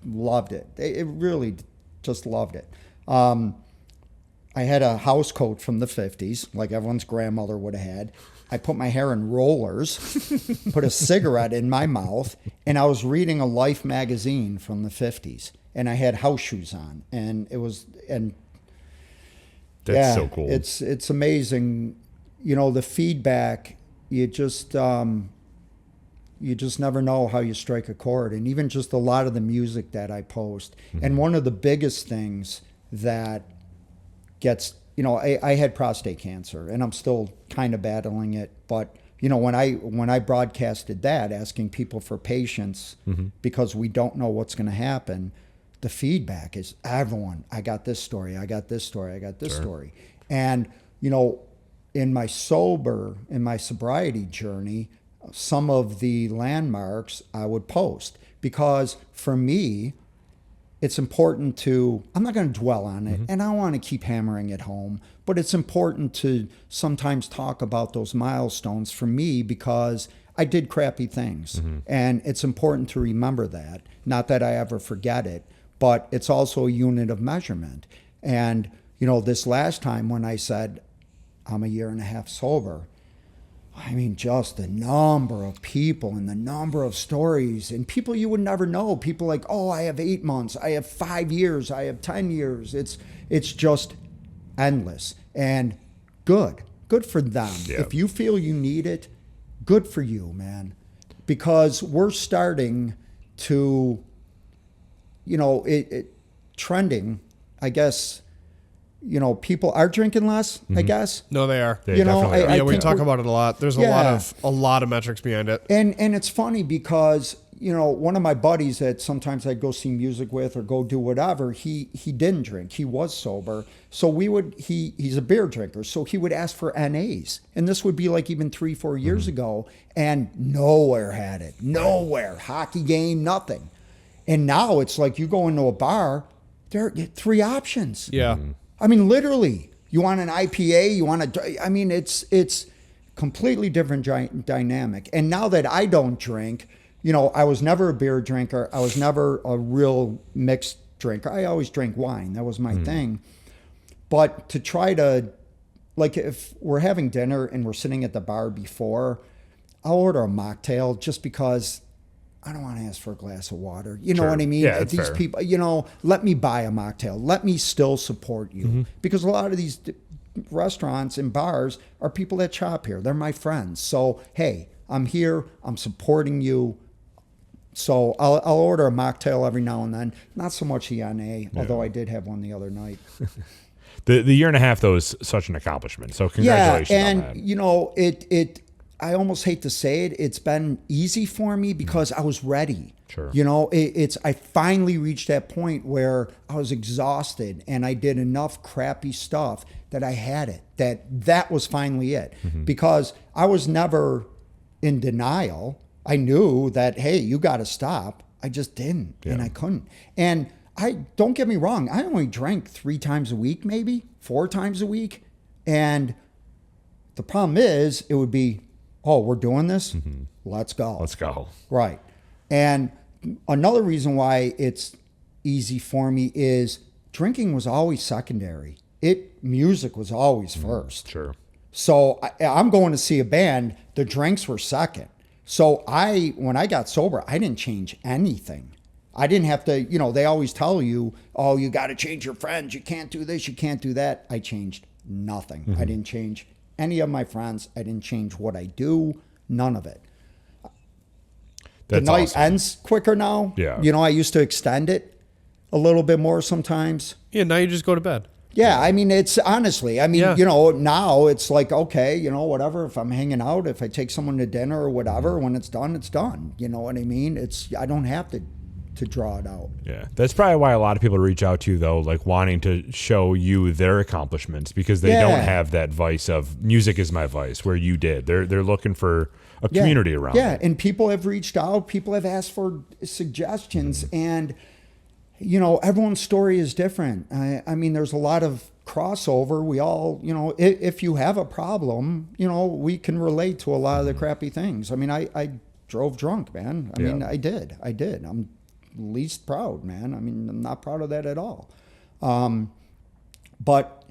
loved it. It really just loved it. I had a house coat from the 50s, like everyone's grandmother would have had. I put my hair in rollers, put a cigarette in my mouth, and I was reading a Life magazine from the 50s. And I had house shoes on. That's so cool. It's amazing. You know, the feedback, you just never know how you strike a chord. And even just a lot of the music that I post. And one of the biggest things that gets, you know, I had prostate cancer and I'm still kind of battling it. But, you know, when I broadcasted that, asking people for patience because we don't know what's going to happen, the feedback is everyone, I got this story, I got this story, I got this story. And, you know, in my sobriety journey, some of the landmarks I would post because for me, it's important to, I'm not going to dwell on it, and I don't want to keep hammering it home, but it's important to sometimes talk about those milestones for me because I did crappy things. And it's important to remember that. Not that I ever forget it, but it's also a unit of measurement. And, you know, this last time when I said I'm a year and a half sober, I mean, just the number of people and the number of stories and people you would never know. People like, oh, I have 8 months, I have 5 years, I have 10 years. It's just endless and good for them. Yeah. If you feel you need it, good for you, man. Because we're starting to, you know, it trending, I guess. You know, people are drinking less, I guess. No, they are. They You know, definitely are. Yeah, we think talk we're- about it a lot. There's Yeah. a lot of metrics behind it. And it's funny because, you know, one of my buddies that sometimes I'd go see music with or go do whatever, he didn't drink. He was sober. So he's a beer drinker. So he would ask for NAs. And this would be like even 3-4 years ago. And nowhere had it. Nowhere. Hockey game, nothing. And now it's like you go into a bar, there are 3 options. Yeah. I mean, literally, you want an IPA, you want I mean, it's completely different dynamic. And now that I don't drink, you know, I was never a beer drinker. I was never a real mixed drinker. I always drank wine. That was my thing. But to try to, like, if we're having dinner and we're sitting at the bar before, I'll order a mocktail just because I don't want to ask for a glass of water. You know Sure. what I mean? Yeah, that's These fair. people, you know, let me buy a mocktail. Let me still support you. Because a lot of these restaurants and bars are people that shop here. They're my friends. So, hey, I'm here. I'm supporting you. So I'll order a mocktail every now and then. Not so much ENA, although I did have one the other night. The year and a half, though, is such an accomplishment. So congratulations yeah, on that. and you know, I almost hate to say it. It's been easy for me because I was ready. Sure. You know, I finally reached that point where I was exhausted and I did enough crappy stuff that I had it. That was finally it. Because I was never in denial. I knew that, hey, you got to stop. I just didn't, and I couldn't. And don't get me wrong. I only drank 3 times a week, maybe 4 times a week. And the problem is it would be, oh, we're doing this? Let's go. Let's go. Right. And another reason why it's easy for me is drinking was always secondary. Music was always first. Sure. So I'm going to see a band. The drinks were second. So when I got sober, I didn't change anything. I didn't have to, you know, they always tell you, oh, you got to change your friends. You can't do this. You can't do that. I changed nothing. I didn't change any of my friends. I didn't change what I do. None of it. That's the night awesome. ends quicker now. Yeah. You know, I used to extend it a little bit more sometimes. Yeah, now you just go to bed. Yeah, I mean, it's honestly, I mean, Yeah. you know, now it's like, okay, you know, whatever. If I'm hanging out, if I take someone to dinner or whatever, when it's done, it's done. You know what I mean? I don't have to draw it out. Yeah, that's probably why a lot of people reach out to you, though, like wanting to show you their accomplishments because they Yeah. don't have that vice of music is my vice where you did. They're looking for a Yeah. community around. Yeah, it. and people have reached out. People have asked for suggestions, and you know, everyone's story is different. I mean, there's a lot of crossover. We all, you know, if you have a problem, you know, we can relate to a lot of the crappy things. I mean, I drove drunk, man. I mean, I did. I'm least proud, man. I mean, I'm not proud of that at all. But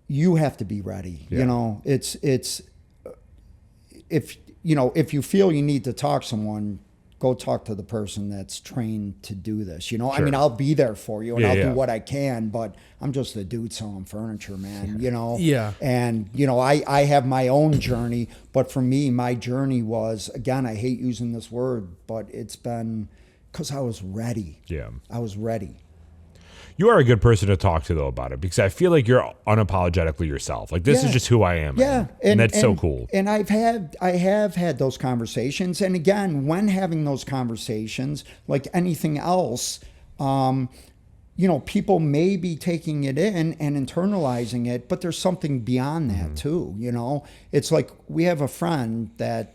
you have to be ready. Yeah. You know, it's if you feel you need to talk to someone, go talk to the person that's trained to do this. You know, I Sure. mean, I'll be there for you and Yeah, I'll yeah. do what I can, but I'm just a dude selling furniture, man, you know? Yeah. And, you know, I have my own journey, but for me, my journey was, again, I hate using this word, but it's been because I was ready. Yeah. I was ready. You are a good person to talk to, though, about it because I feel like you're unapologetically yourself. Like, this Yeah. is just who I am. Yeah, man. And that's so cool. And I have had those conversations, and again, when having those conversations, like anything else, you know, people may be taking it in and internalizing it, but there's something beyond that too. You know, it's like we have a friend that,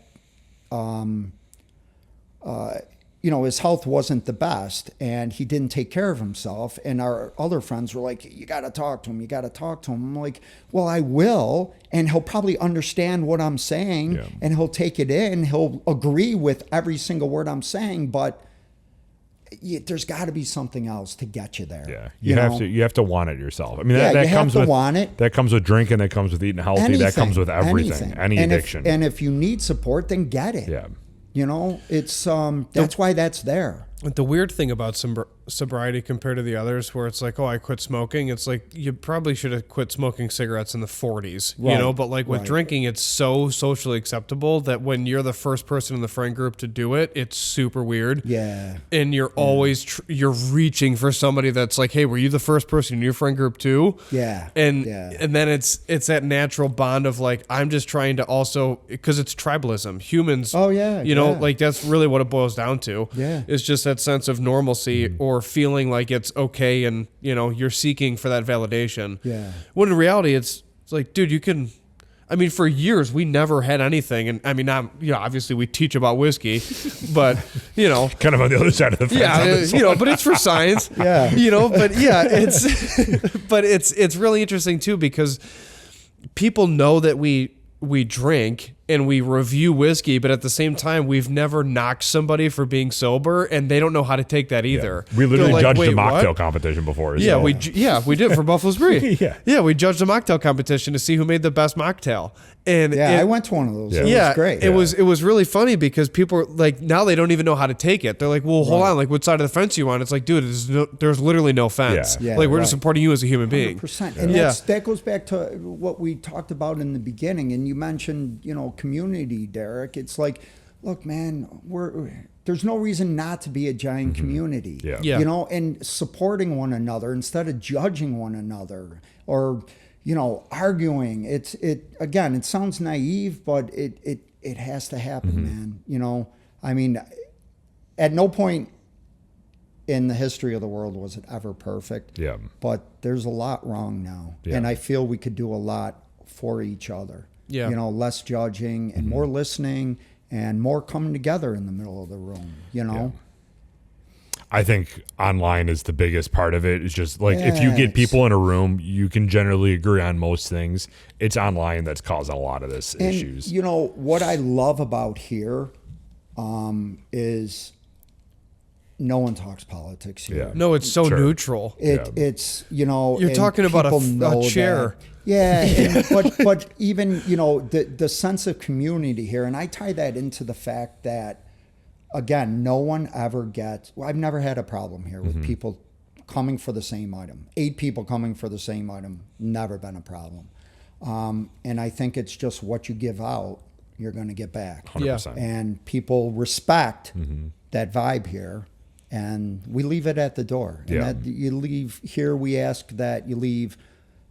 you know, his health wasn't the best and he didn't take care of himself. And our other friends were like, you got to talk to him. You got to talk to him. I'm like, well, I will. And he'll probably understand what I'm saying and he'll take it in. He'll agree with every single word I'm saying, but there's got to be something else to get you there. Yeah, know? you have to want it yourself. I mean, Yeah, that you have comes to with want it. That comes with drinking. That comes with eating healthy. That comes with everything. Any And addiction. and if you need support, then get it. Yeah. You know, it's that's why that's there. The weird thing about sobriety compared to the others, where it's like, oh, I quit smoking. It's like you probably should have quit smoking cigarettes in the 40s, you Right, know. But like with right. drinking, it's so socially acceptable that when you're the first person in the friend group to do it, it's super weird. Yeah. And you're always you're reaching for somebody that's like, hey, were you the first person in your friend group too? Yeah. And Yeah. and then it's that natural bond of like, I'm just trying to also, because it's tribalism. Humans. Oh, yeah, You know, yeah. like that's really what it boils down to. Yeah. It's just that sense of normalcy or feeling like it's okay, and you know you're seeking for that validation. Yeah. When in reality, it's like, dude, you can. I mean, for years we never had anything, and I mean, obviously we teach about whiskey, but you know, Kind of on the other side of the fence. on yeah, this you know, one. but it's for science. Yeah. You know, but yeah, it's really interesting too because people know that we drink and we review whiskey, but at the same time, we've never knocked somebody for being sober, and they don't know how to take that either. We literally They're like, judged "Wait, the mocktail what?" competition before. Yeah, so. we did for Buffalo's Bree. Yeah. We judged the mocktail competition to see who made the best mocktail. And Yeah, I went to one of those. It yeah, was great. It was really funny because people are like, now they don't even know how to take it. They're like, well, hold on, like what side of the fence are you on? It's like, dude, there's literally no fence. Yeah. Yeah, like we're right. just supporting you as a human being. 100%. And that goes back to what we talked about in the beginning. And you mentioned, you know, community, Derek. It's like, look, man, there's no reason not to be a giant community. Yeah. Yeah. You know, and supporting one another instead of judging one another or, you know, arguing. Again, it sounds naive, but it has to happen, man. You know, I mean, at no point in the history of the world was it ever perfect. Yeah. But there's a lot wrong now. Yeah. And I feel we could do a lot for each other. Yeah. You know, less judging and more listening and more coming together in the middle of the room, you know? I think online is the biggest part of it. It's just like if you Yes. get people in a room, you can generally agree on most things. It's online that's causing a lot of this And, issues. you know, what I love about here is no one talks politics here. Yeah. No, it's so Sure. neutral. It's, you know, You're and talking about people a know chair. that. Yeah, but even, you know, the sense of community here, and I tie that into the fact that, again, no one ever gets, well, I've never had a problem here with people coming for the same item. 8 people coming for the same item, never been a problem. And I think it's just what you give out, you're going to get back. 100%. And people respect that vibe here. And we leave it at the door. And that you leave here, we ask that you leave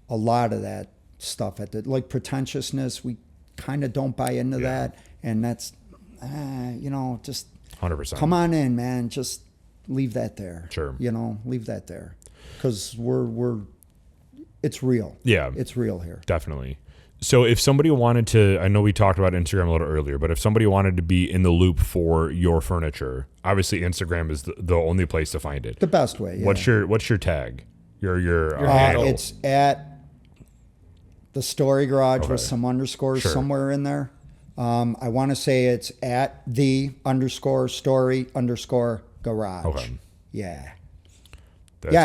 a lot of that stuff at the, like pretentiousness. We kind of don't buy into that. And that's, just 100%. come on in, man. Just leave that there. Sure. Leave that there. Because it's real. Yeah. It's real here. Definitely. So if somebody wanted to, I know we talked about Instagram a little earlier, but if somebody wanted to be in the loop for your furniture, obviously Instagram is the only place to find it. The best way. Yeah. What's your tag? Your handle? It's at the Story Garage with some underscores somewhere in there. I want to say it's at _story_garage. Okay. Yeah.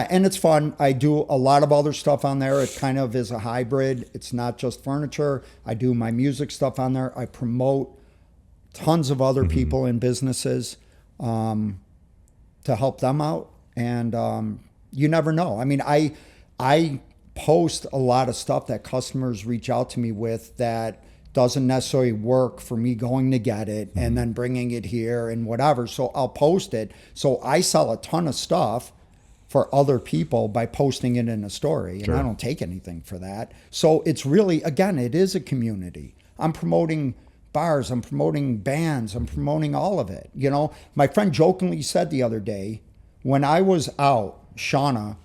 And it's fun. I do a lot of other stuff on there. It kind of is a hybrid. It's not just furniture. I do my music stuff on there. I promote tons of other people and businesses to help them out. And you never know. I mean, I post a lot of stuff that customers reach out to me with that doesn't necessarily work for me going to get it and then bringing it here and whatever. So I'll post it. So I sell a ton of stuff for other people by posting it in a story, and I don't take anything for that. So it's really, again, it is a community. I'm promoting bars, I'm promoting bands, I'm promoting all of it. My friend jokingly said the other day, when I was out, Shauna,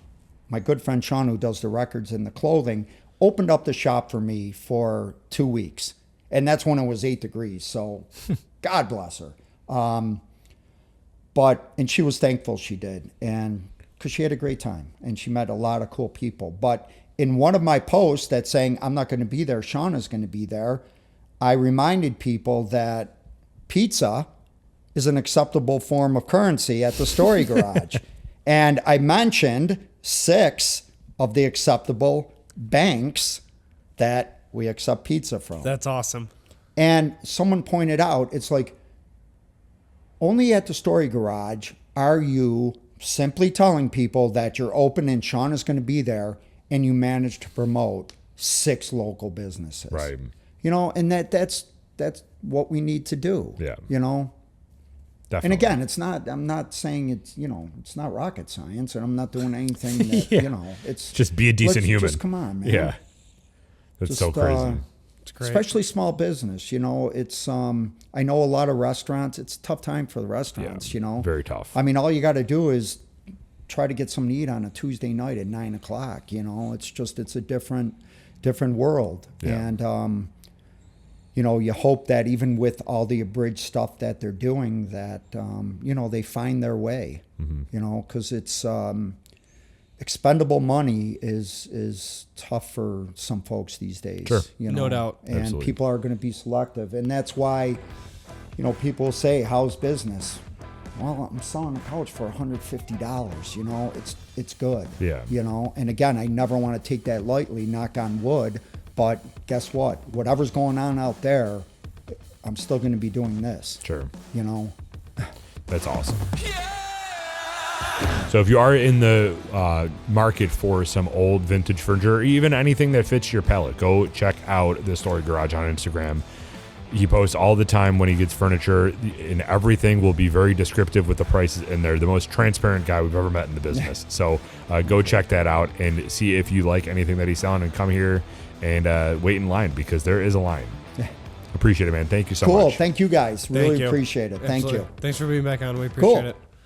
my good friend Shauna, who does the records and the clothing, opened up the shop for me for 2 weeks. And that's when it was 8 degrees. So God bless her. And she was thankful she did. And because she had a great time and she met a lot of cool people. But in one of my posts that's saying, I'm not going to be there, Shauna's going to be there, I reminded people that pizza is an acceptable form of currency at the Story Garage. And I mentioned 6 of the acceptable banks that we accept pizza from. That's awesome. And someone pointed out, it's like, only at the Story Garage are you simply telling people that you're open and Sean is going to be there, and you manage to promote 6 local businesses. Right. And that's what we need to do. Yeah. Definitely. And again, I'm not saying it's not rocket science, and I'm not doing anything that, it's just be a decent human. Just come on, man. Yeah. That's so crazy. It's great. Especially small business, it's I know a lot of restaurants, it's a tough time for the restaurants, Very tough. I mean, all you got to do is try to get something to eat on a Tuesday night at 9:00, it's a different world. Yeah. And you hope that even with all the abridged stuff that they're doing that they find their way, because it's expendable money is tough for some folks these days. Sure. No doubt. And Absolutely. people are going to be selective. And that's why, people say, how's business? Well, I'm selling a couch for $150. It's good. Yeah. And again, I never want to take that lightly, knock on wood. But guess what? Whatever's going on out there, I'm still going to be doing this. Sure. That's awesome. So if you are in the market for some old vintage furniture, or even anything that fits your palate, go check out the Story Garage on Instagram. He posts all the time when he gets furniture, and everything will be very descriptive with the prices, and they're the most transparent guy we've ever met in the business. So go check that out and see if you like anything that he's selling, and come here and wait in line, because there is a line. Appreciate it, man. Thank you so much. Cool. Thank you guys. Really Thank you. appreciate it. Thank Absolutely. you. Thanks for being back on. We appreciate it.